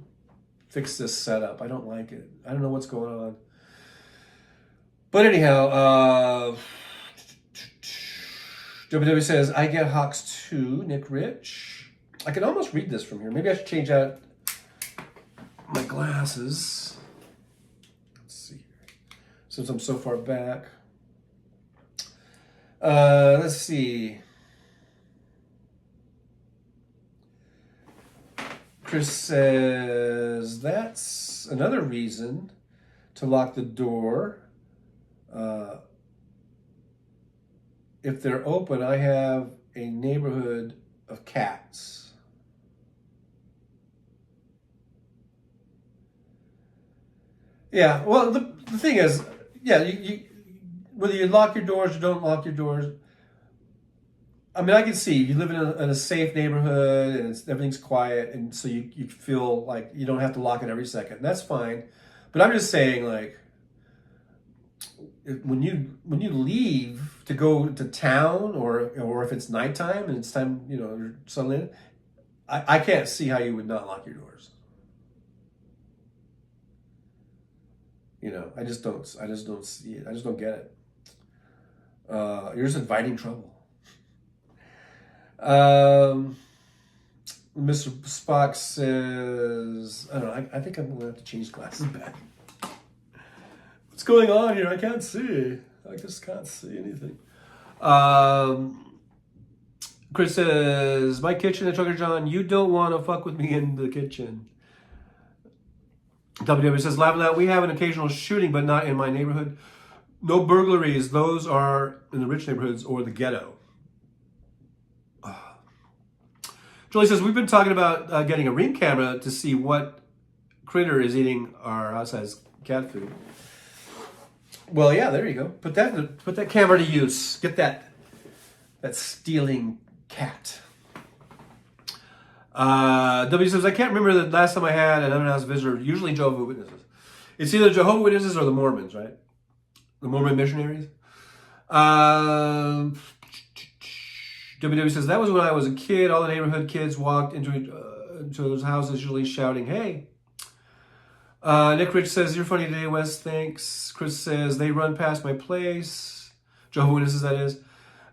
fix this setup. I don't like it. I don't know what's going on. But anyhow, WW says, I get hawks too, Nick Rich. I can almost read this from here. Maybe I should change out my glasses. Let's see here. Since I'm so far back. Let's see. Chris says, that's another reason to lock the door. If they're open, I have a neighborhood of cats. Yeah, well, the thing is, yeah, you whether you lock your doors or don't lock your doors, I mean, I can see you live in a safe neighborhood and everything's quiet, and so you feel like you don't have to lock it every second. That's fine, but I'm just saying, like, when you leave to go to town, or if it's nighttime and it's time, you know, you're suddenly, I can't see how you would not lock your doors. You know, I just don't see it. I just don't get it. You're just inviting trouble. Mr. Spock says, I don't know, I think I'm gonna have to change glasses back. What's going on here? I can't see. I just can't see anything. Chris says, my kitchen at Trucker John, you don't want to fuck with me in the kitchen. WW says, laughing out, we have an occasional shooting, but not in my neighborhood. No burglaries. Those are in the rich neighborhoods or the ghetto. Julie says, we've been talking about getting a Ring camera to see what critter is eating our outside cat food. Well, yeah, there you go. Put that camera to use. Get that stealing cat. W says, I can't remember the last time I had an unannounced visitor, usually Jehovah's Witnesses. It's either Jehovah's Witnesses or the Mormons, right? The Mormon missionaries. WW says, that was when I was a kid. All the neighborhood kids walked into those houses usually shouting, hey. Nick Rich says, you're funny today, Wes, thanks. Chris says, they run past my place. Jehovah's Witnesses, that is.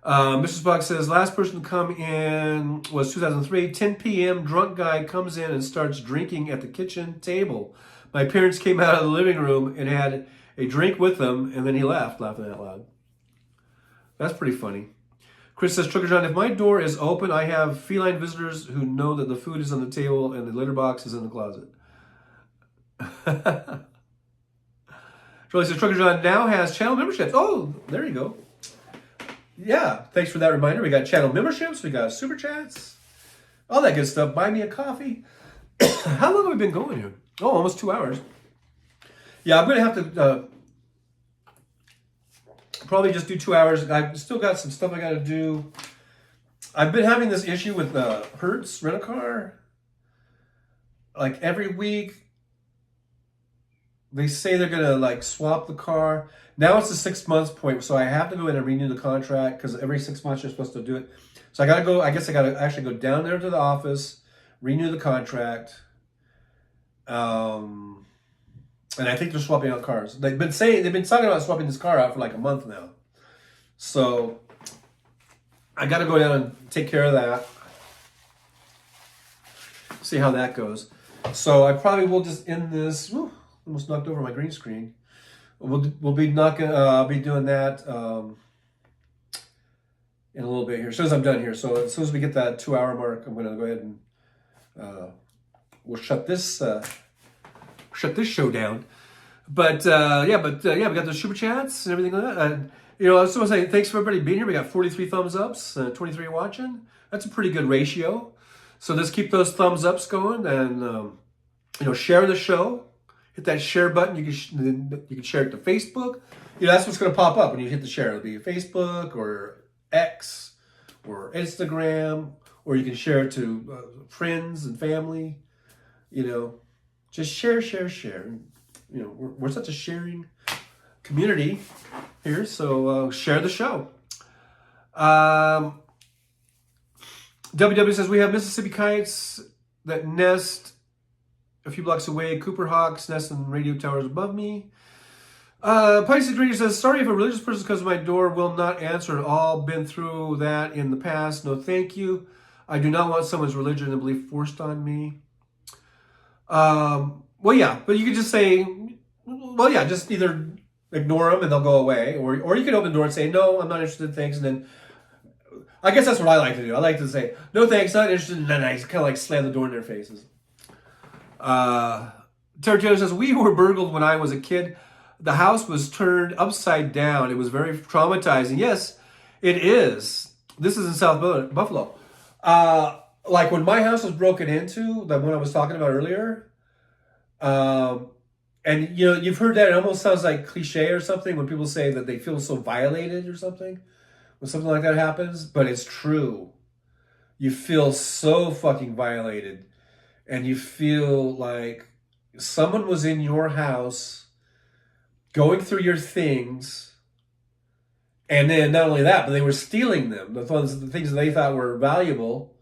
Mr. Spock says, last person to come in was 2003. 10 p.m., drunk guy comes in and starts drinking at the kitchen table. My parents came out of the living room and had a drink with them, and then he left, laughing out loud. That's pretty funny. Chris says, Trucker John, if my door is open, I have feline visitors who know that the food is on the table and the litter box is in the closet. Charlie says, Trucker John now has channel memberships. Oh, there you go. Yeah, thanks for that reminder. We got channel memberships, we got super chats, all that good stuff. Buy me a coffee. How long have we been going here? Oh, almost 2 hours. Yeah, I'm going to have to probably just do 2 hours. I've still got some stuff I got to do. I've been having this issue with Hertz Rent-A-Car. Like every week, they say they're going to like swap the car. Now it's the 6 months point, so I have to go in and renew the contract because every 6 months you're supposed to do it. So I got to go, I guess I got to actually go down there to the office, renew the contract. And I think they're swapping out cars. They've been talking about swapping this car out for like a month now. So I got to go down and take care of that. See how that goes. So I probably will just end this. Whew, almost knocked over my green screen. We'll be knocking. I'll be doing that in a little bit here. As soon as I'm done here. So as soon as we get that 2 hour mark, I'm going to go ahead and we'll shut this show down. But yeah, we got the super chats and everything like that. You know, I just want to say thanks for everybody being here. We got 43 thumbs ups, 23 watching. That's a pretty good ratio. So let's keep those thumbs ups going and you know, share the show. Hit that share button. You can share it to Facebook. You know, that's what's going to pop up when you hit the share. It'll be Facebook or X or Instagram, or you can share it to friends and family. You know, just share. You know, we're such a sharing community here, so share the show. WW says, we have Mississippi kites that nest a few blocks away. Cooper hawks nest in radio towers above me. Pisces Reader says, sorry if a religious person comes to my door, will not answer at all. Been through that in the past. No, thank you. I do not want someone's religion and belief forced on me. Well, yeah, but you could just say, well, yeah, just either ignore them and they'll go away, or you can open the door and say, no, I'm not interested, thanks, and then I guess that's what I like to do. I like to say, no, thanks, not interested, and then I kind of like slam the door in their faces. Tarantino says, we were burgled when I was a kid. The house was turned upside down. It was very traumatizing. Yes, it is. This is in South Buffalo. Like when my house was broken into, the one I was talking about earlier, and you know, you've heard that. It almost sounds like cliche or something when people say that they feel so violated or something when something like that happens, but it's true. You feel so fucking violated, and you feel like someone was in your house going through your things, and then not only that, but they were stealing them, the things that they thought were valuable.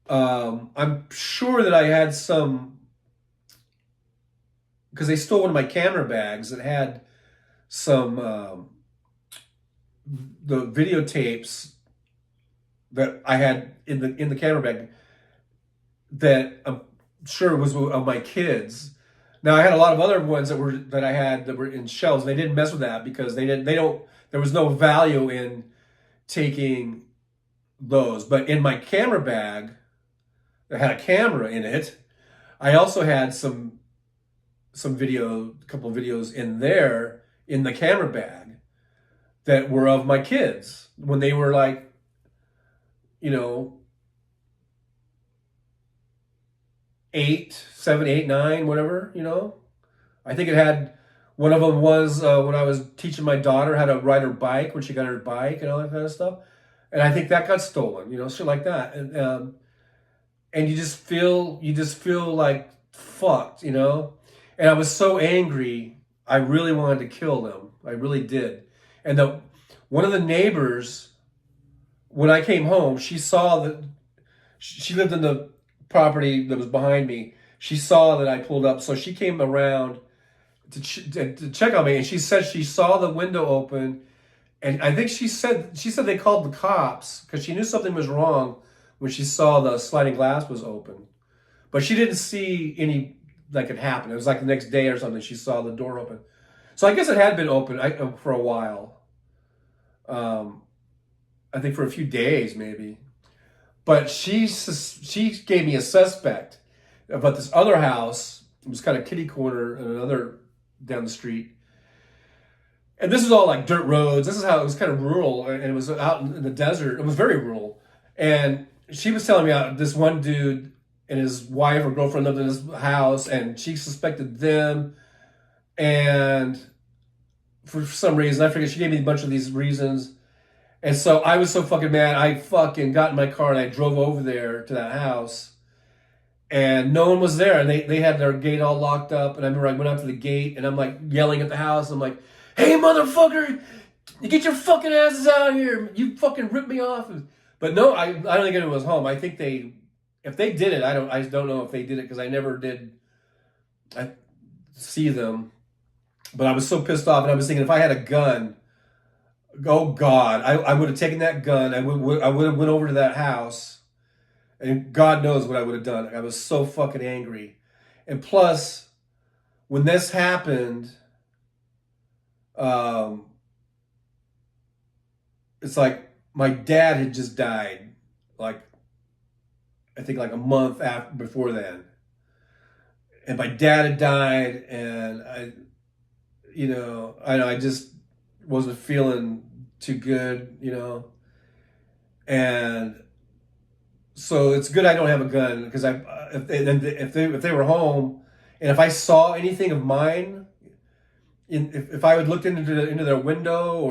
I'm sure that I had some, because they stole one of my camera bags that had some the videotapes that I had in the camera bag that I'm sure was of my kids. Now I had a lot of other ones that I had that were in shelves. They didn't mess with that because there was no value in taking those. But in my camera bag that had a camera in it, I also had a couple of videos in there in the camera bag that were of my kids when they were like, you know, 7, 8, 9, whatever, you know. I think it had One of them was when I was teaching my daughter how to ride her bike, when she got her bike and all that kind of stuff. And I think that got stolen, shit like that. And you just feel like fucked, And I was so angry, I really wanted to kill them. I really did. And one of the neighbors, when I came home, she saw that she lived in the property that was behind me. She saw that I pulled up, so she came around to check on me, and she said she saw the window open, and I think she said they called the cops because she knew something was wrong when she saw the sliding glass was open, but she didn't see any like it happened. It was like the next day or something. She saw the door open, so I guess it had been open for a while. I think for a few days maybe, but she gave me a suspect about this other house. It was kind of kitty corner and another down the street. And this was all like dirt roads. This is how it was kind of rural, and it was out in the desert. It was very rural. And she was telling me about this one dude and his wife or girlfriend lived in this house, and she suspected them. And for some reason, I forget, she gave me a bunch of these reasons. And so I was so fucking mad. I fucking got in my car and I drove over there to that house. And no one was there, and they had their gate all locked up. And I remember I went out to the gate, and I'm like yelling at the house. I'm like, "Hey, motherfucker, you get your fucking asses out here! You fucking ripped me off!" But no, I don't think anyone was home. I think if they did it, I don't know if they did it because I never did. I see them, but I was so pissed off, and I was thinking if I had a gun, oh God, I would have taken that gun. I would have went over to that house. And God knows what I would have done. I was so fucking angry. And plus, when this happened, it's like my dad had just died. Like, I think like a month before then. And my dad had died, and I just wasn't feeling too good, and so it's good I don't have a gun because if they were home, and if I saw anything of mine, if I would looked into their window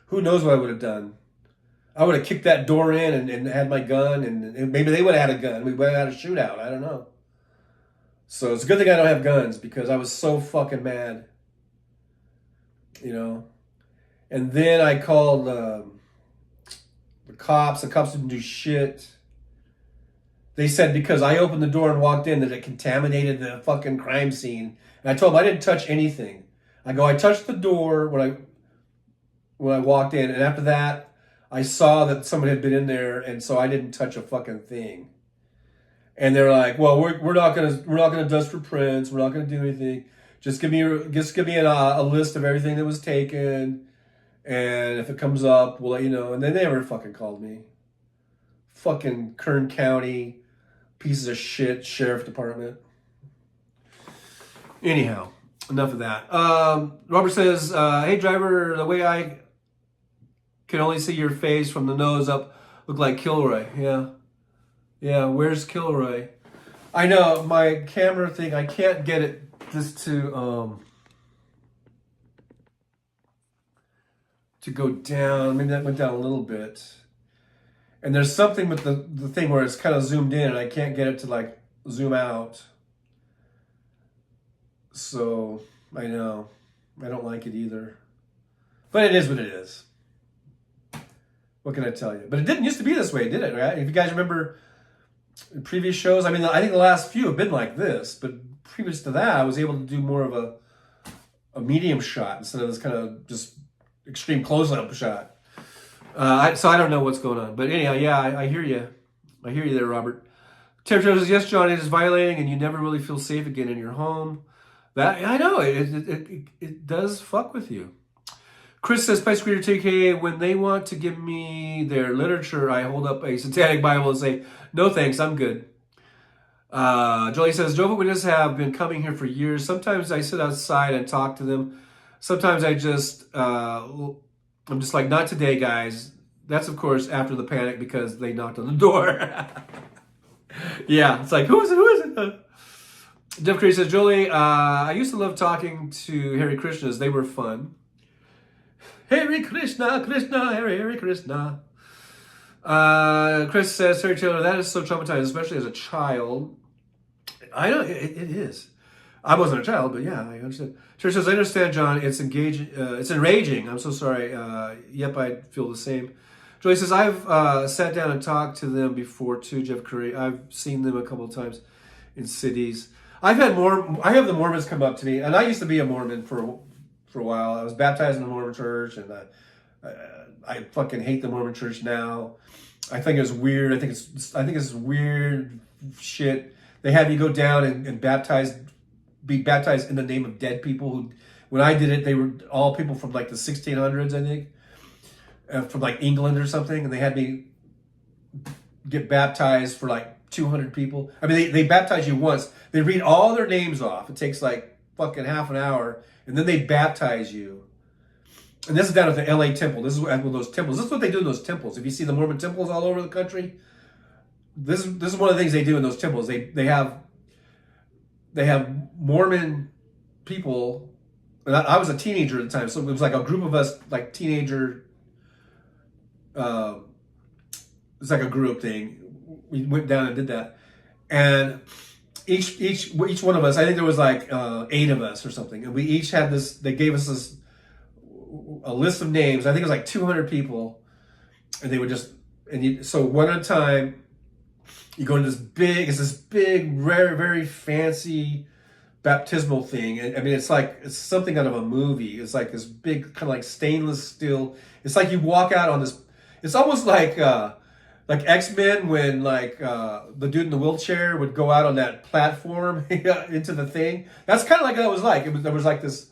who knows what I would have done. I would have kicked that door in and had my gun, and maybe they would have had a gun. We would have had a shootout. I don't know. So it's a good thing I don't have guns because I was so fucking mad, And then I called the cops. The cops didn't do shit. They said because I opened the door and walked in that it contaminated the fucking crime scene. And I told them I didn't touch anything. I touched the door when I walked in, and after that, I saw that someone had been in there, and so I didn't touch a fucking thing. And they're like, "Well, we're not gonna dust for prints. We're not gonna do anything. Just give me a list of everything that was taken." And if it comes up, we'll let you know. And they never fucking called me. Fucking Kern County, pieces of shit, sheriff department. Anyhow, enough of that. Robert says, "Hey driver, the way I can only see your face from the nose up, look like Kilroy." Yeah. Where's Kilroy? I know my camera thing. I can't get it just to go down. Maybe that went down a little bit. And there's something with the thing where it's kind of zoomed in and I can't get it to like zoom out. So I know. I don't like it either. But it is what it is. What can I tell you? But it didn't used to be this way, did it? Right? If you guys remember previous shows, I think the last few have been like this. But previous to that, I was able to do more of a medium shot instead of this kind of just extreme close-up shot. So I don't know what's going on. But anyhow, yeah, I hear you. I hear you there, Robert. Terry says, "Yes, John, it is violating, and you never really feel safe again in your home." That I know it does fuck with you. Chris says, "Spice Reader TK, when they want to give me their literature, I hold up a satanic Bible and say, 'No thanks, I'm good.'" Jolie says, "Jehovah's Witnesses have been coming here for years. Sometimes I sit outside and talk to them. Sometimes I'm just like, not today, guys." That's, of course, after the panic because they knocked on the door. Yeah, it's like, who is it? Jeff Curry says, Jolie, I used to love talking to Hare Krishnas. They were fun. Hare Krishna, Krishna, Hare Krishna. Chris says, Terry Taylor, that is so traumatizing, especially as a child. I know, it is. I wasn't a child, but yeah, I understand. Terry says, I understand, John. It's engaging. It's enraging. I'm so sorry. Yep, I feel the same. Jolie says, I've sat down and talked to them before too, Jeff Curry. I've seen them a couple of times in cities. I have the Mormons come up to me, and I used to be a Mormon for a while. I was baptized in the Mormon church, and I fucking hate the Mormon church now. I think it's weird. I think it's weird shit. They have you go down and be baptized in the name of dead people. Who, when I did it, they were all people from like the 1600s, I think, from like England or something, and they had me get baptized for like 200 people. I mean, they baptize you once. They read all their names off. It takes like fucking half an hour, and then they baptize you. And this is down at the LA temple. This is one of those temples. This is what they do in those temples. If you see the Mormon temples all over the country, this is one of the things they do in those temples. They have Mormon people. And I was a teenager at the time, so it was like a group of us, like teenager. It's like a group thing. We went down and did that, and each one of us, I think there was like 8 of us or something, and we each had this. They gave us a list of names. I think it was like 200 people, and they would just so one at a time. You go into this big, very, very fancy baptismal thing. I mean, it's something out of a movie. It's like this big kind of like stainless steel. It's like you walk out on this. It's almost like X-Men when like the dude in the wheelchair would go out on that platform into the thing. That's kind of like that was like. There was like this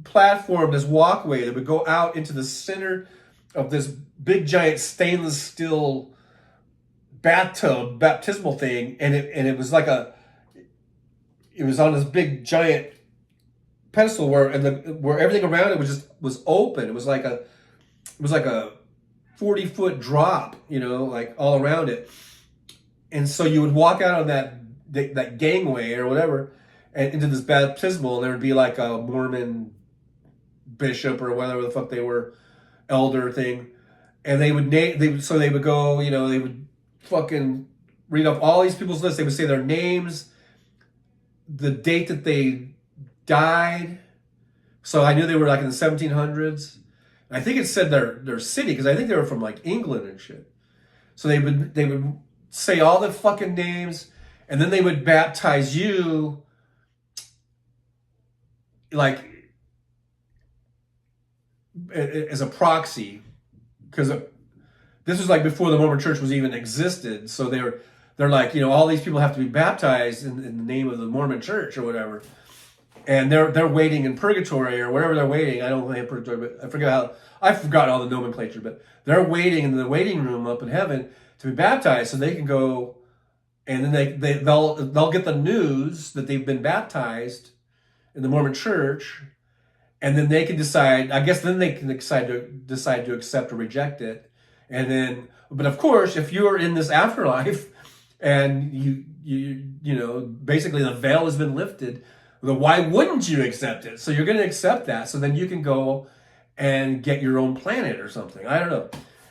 platform, this walkway that would go out into the center of this big giant stainless steel bathtub baptismal thing, and it was like it was on this big giant pedestal where everything around it was open. It was like a 40-foot drop, like all around it. And so you would walk out on that gangway or whatever and into this baptismal, and there would be like a Mormon bishop or whatever the fuck they were, elder thing, and they would go, they would fucking read off all these people's lists. They would say their names, the date that they died. So I knew they were like in the 1700s. I think it said their city, because I think they were from like England and shit. So they would say all the fucking names, and then they would baptize you like as a proxy, because this was like before the Mormon Church was even existed. So they're like, all these people have to be baptized in the name of the Mormon Church or whatever. And they're waiting in purgatory or wherever they're waiting. I don't know purgatory, but I forgot all the nomenclature, but they're waiting in the waiting room up in heaven to be baptized so they can go, and then they'll get the news that they've been baptized in the Mormon Church, and then they can decide, I guess then they can decide to accept or reject it. And then, but of course, if you're in this afterlife and you basically the veil has been lifted, then why wouldn't you accept it? So you're going to accept that. So then you can go and get your own planet or something. I don't know.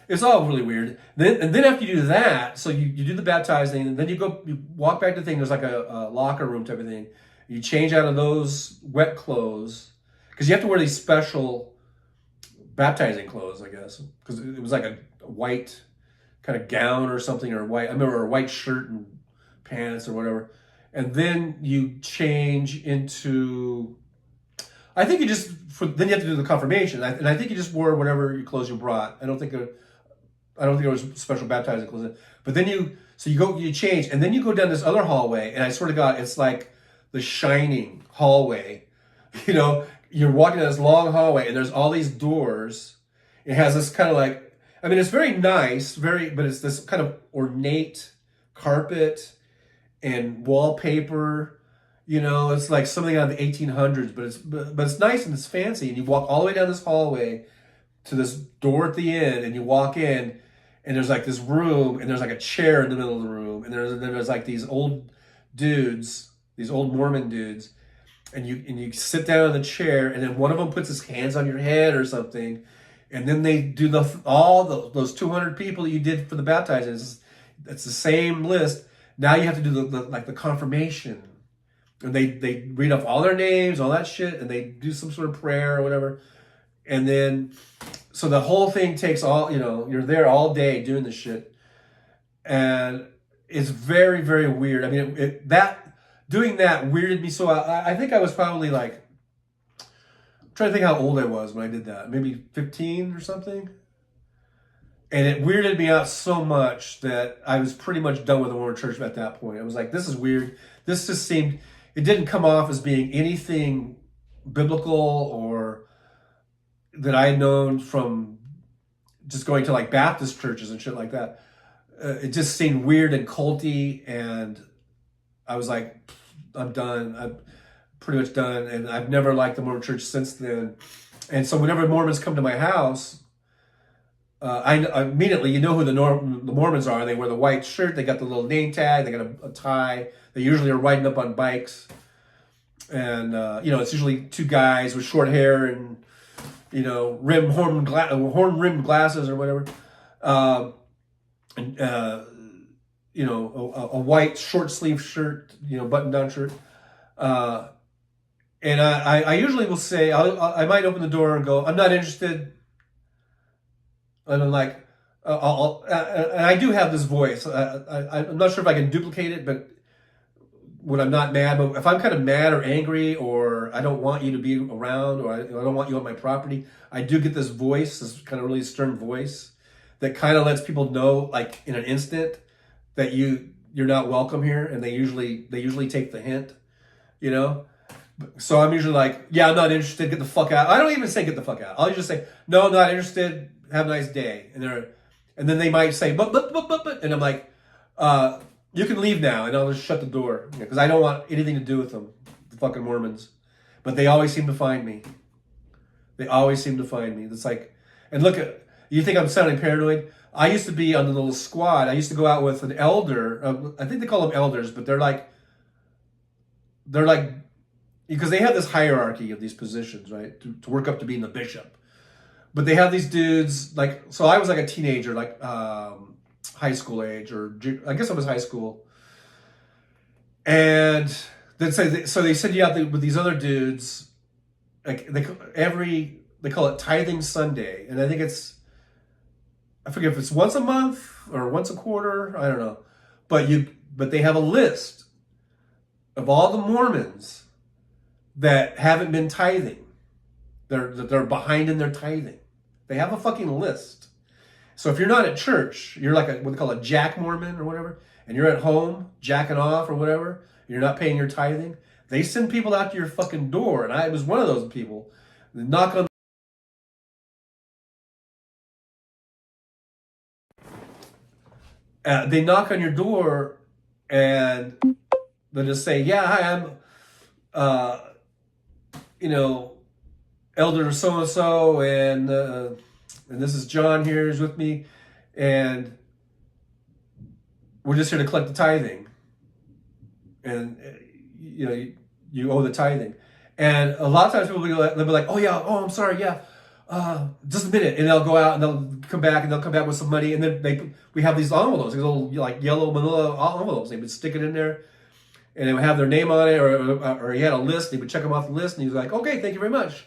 It's all really weird. Then after you do that, so you do the baptizing, and then you walk back to the thing. There's like a locker room type of thing. You change out of those wet clothes, because you have to wear these special baptizing clothes, I guess, because it was like a white kind of gown or something, or white. I remember a white shirt and pants or whatever. And then you change into, I think then you have to do the confirmation. And I think you just wore whatever clothes you brought. I don't think there was special baptizing clothes. But then you change, and then you go down this other hallway. And I swear to God, it's like the Shining hallway. You're walking down this long hallway, and there's all these doors. It has this kind of like, I mean, it's very nice, but it's this kind of ornate carpet and wallpaper, it's like something out of the 1800s, but it's nice and it's fancy. And you walk all the way down this hallway to this door at the end, and you walk in, and there's like this room, and there's like a chair in the middle of the room, and there's like these old dudes, these old Mormon dudes, and you sit down in the chair, and then one of them puts his hands on your head or something, and then they do those 200 people that you did for the baptizing. It's the same list. Now you have to do the confirmation, and they read off all their names, all that shit, and they do some sort of prayer or whatever, and then so the whole thing takes you're there all day doing this shit, and it's very, very weird. I mean, doing that weirded me. So I think I was probably like, I'm trying to think how old I was when I did that. Maybe 15 or something. And it weirded me out so much that I was pretty much done with the Mormon Church at that point. I was like, this is weird. This just seemed, it didn't come off as being anything biblical or that I had known from just going to like Baptist churches and shit like that. It just seemed weird and culty, and I was like, I'm done. I'm pretty much done, and I've never liked the Mormon Church since then. And so whenever Mormons come to my house, I immediately, you know who the Mormons are. They wear the white shirt, they got the little name tag, they got a tie. They usually are riding up on bikes. And, it's usually two guys with short hair and, horn-rimmed glasses or whatever. A white short sleeve shirt, button down shirt. And I usually will say, I might open the door and go, I'm not interested. And I'm like, and I do have this voice. I'm not sure if I can duplicate it, but when I'm not mad, but if I'm kind of mad or angry, or I don't want you to be around, or I don't want you on my property, I do get this voice, this kind of really stern voice that kind of lets people know, like in an instant, that you're not welcome here, and they usually take the hint, So I'm usually like, yeah, I'm not interested. Get the fuck out. I don't even say get the fuck out. I'll just say, no, I'm not interested. Have a nice day. And then they might say, but, and I'm like, you can leave now, and I'll just shut the door because I don't want anything to do with them, the fucking Mormons. But they always seem to find me. It's like, and look at. You think I'm sounding paranoid? I used to be on the little squad. I used to go out with an elder. I think they call them elders, but they're like, because they have this hierarchy of these positions, right? To work up to being the bishop. But they have these dudes, like, so I was like a teenager, like high school age, or I guess I was high school. And then so they send you out with these other dudes, like they call it Tithing Sunday. And I think I forget if it's once a month or once a quarter, I don't know. But they have a list of all the Mormons that haven't been tithing. They're behind in their tithing. They have a fucking list. So if you're not at church, you're like what they call a jack Mormon or whatever, and you're at home jacking off or whatever, you're not paying your tithing, they send people out to your fucking door. And I was one of those people. They knock on your door, and they'll just say, yeah, hi, I'm, elder so-and-so, and this is John here is with me, and we're just here to collect the tithing. And, you owe the tithing. And a lot of times people they'll be like, I'm sorry, yeah. Just a minute, and they'll go out and they'll come back with some money, and then we have these envelopes, these little like yellow manila envelopes. They would stick it in there, and they would have their name on it, or he had a list. They would check them off the list, and he was like, "Okay, thank you very much.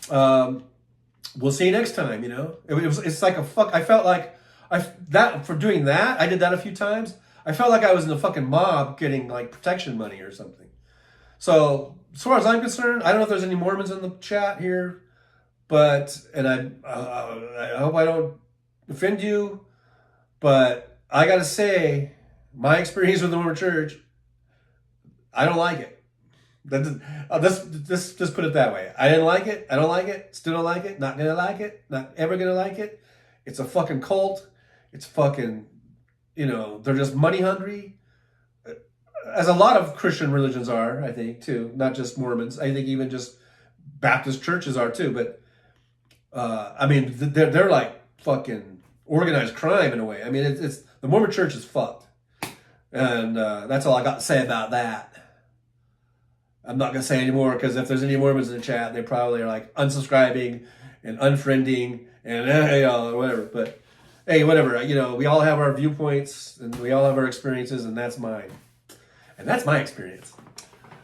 We'll see you next time." It's like a fuck. I felt like for doing that. I did that a few times. I felt like I was in the fucking mob getting like protection money or something. So as far as I'm concerned, I don't know if there's any Mormons in the chat here. But, and I hope I don't offend you, but I gotta say, my experience with the Mormon Church, I don't like it. Let's just put it that way. I didn't like it. I don't like it. Still don't like it. Not gonna like it. Not ever gonna like it. It's a fucking cult. It's fucking, they're just money hungry. As a lot of Christian religions are, I think, too. Not just Mormons. I think even just Baptist churches are, too. But they're like fucking organized crime in a way. I mean, it's the Mormon Church is fucked. And that's all I got to say about that. I'm not going to say anymore because if there's any Mormons in the chat, they probably are like unsubscribing and unfriending and whatever. But hey, whatever. We all have our viewpoints and we all have our experiences, and that's mine. And that's my experience.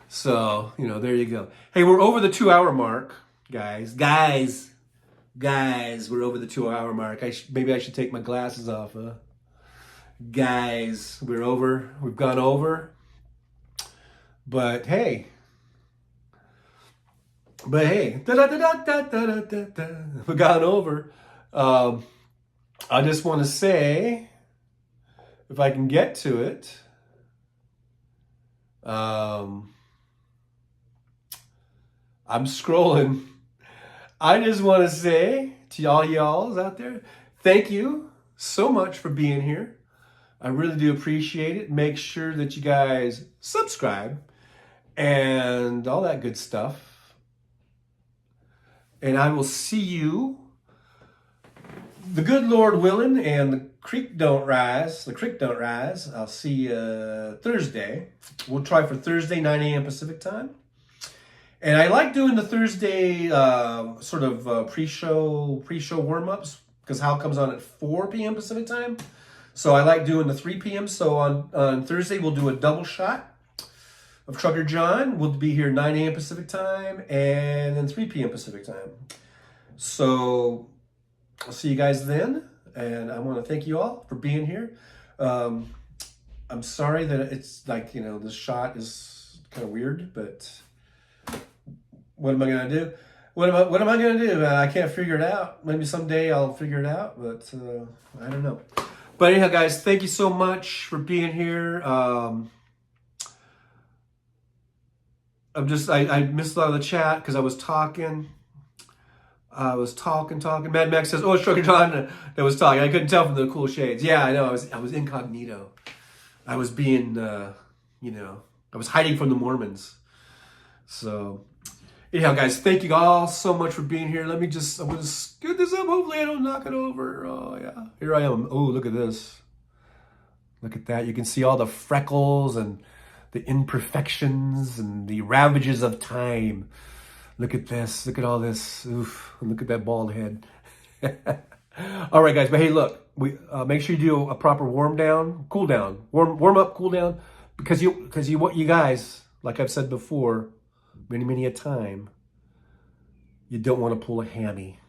So, there you go. Hey, we're over the 2-hour mark, guys. Guys, we're over the 2-hour mark. Maybe I should take my glasses off, huh? Guys, we're over. We've gone over. But hey, we've gone over. I just want to say, if I can get to it, I'm scrolling. I just want to say to all y'alls out there, thank you so much for being here. I really do appreciate it. Make sure that you guys subscribe and all that good stuff. And I will see you, the good Lord willing, and the creek don't rise. I'll see you Thursday. We'll try for Thursday, 9 a.m. Pacific time. And I like doing the Thursday sort of pre-show warm-ups because Hal comes on at 4 p.m. Pacific time. So I like doing the 3 p.m. So on Thursday, we'll do a double shot of Trucker John. We'll be here 9 a.m. Pacific time and then 3 p.m. Pacific time. So I'll see you guys then. And I want to thank you all for being here. I'm sorry that it's like, this shot is kind of weird, but what am I going to do? What am I going to do? I can't figure it out. Maybe someday I'll figure it out, but I don't know. But anyhow, guys, thank you so much for being here. I missed a lot of the chat because I was talking. Mad Max says, "Oh, it's Trucker John that was talking." I couldn't tell from the cool shades. Yeah, I know. I was incognito. I was being, I was hiding from the Mormons. So, anyhow, guys, thank you all so much for being here. I'm going to scoot this up. Hopefully I don't knock it over. Oh, yeah. Here I am. Oh, look at this. Look at that. You can see all the freckles and the imperfections and the ravages of time. Look at this. Look at all this. Oof. And look at that bald head. All right, guys. But hey, look. We make sure you do a proper warm up, cool down, because you guys, like I've said before, many a time, you don't want to pull a hammy.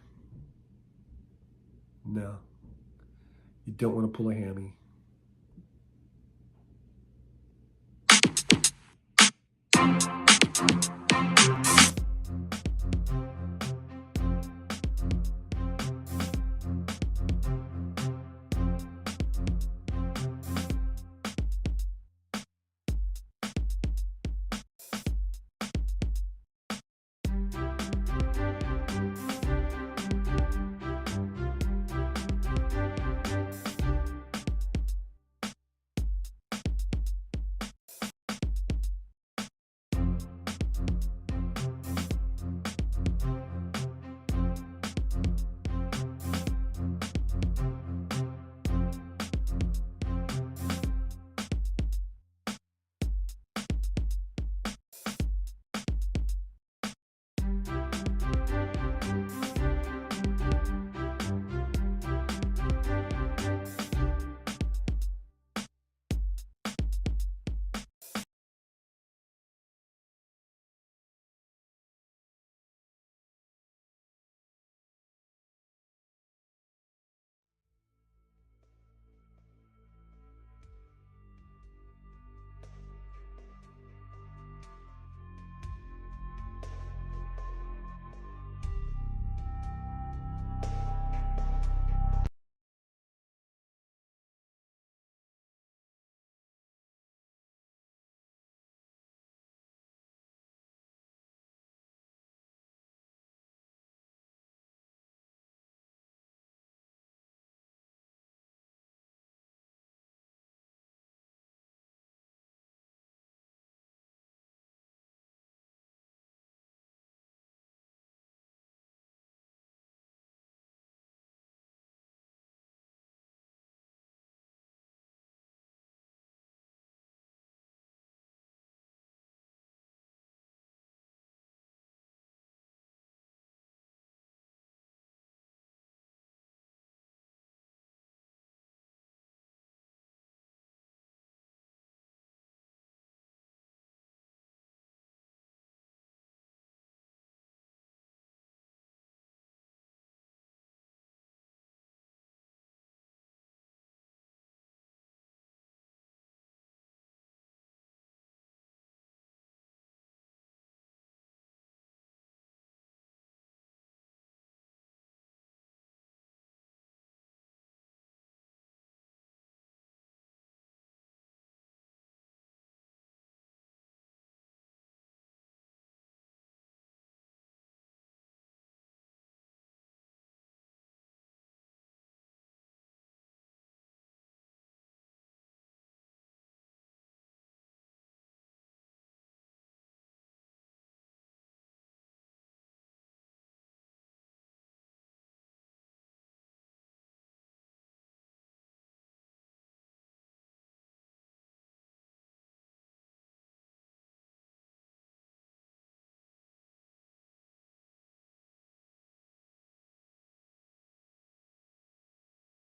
No, you don't want to pull a hammy.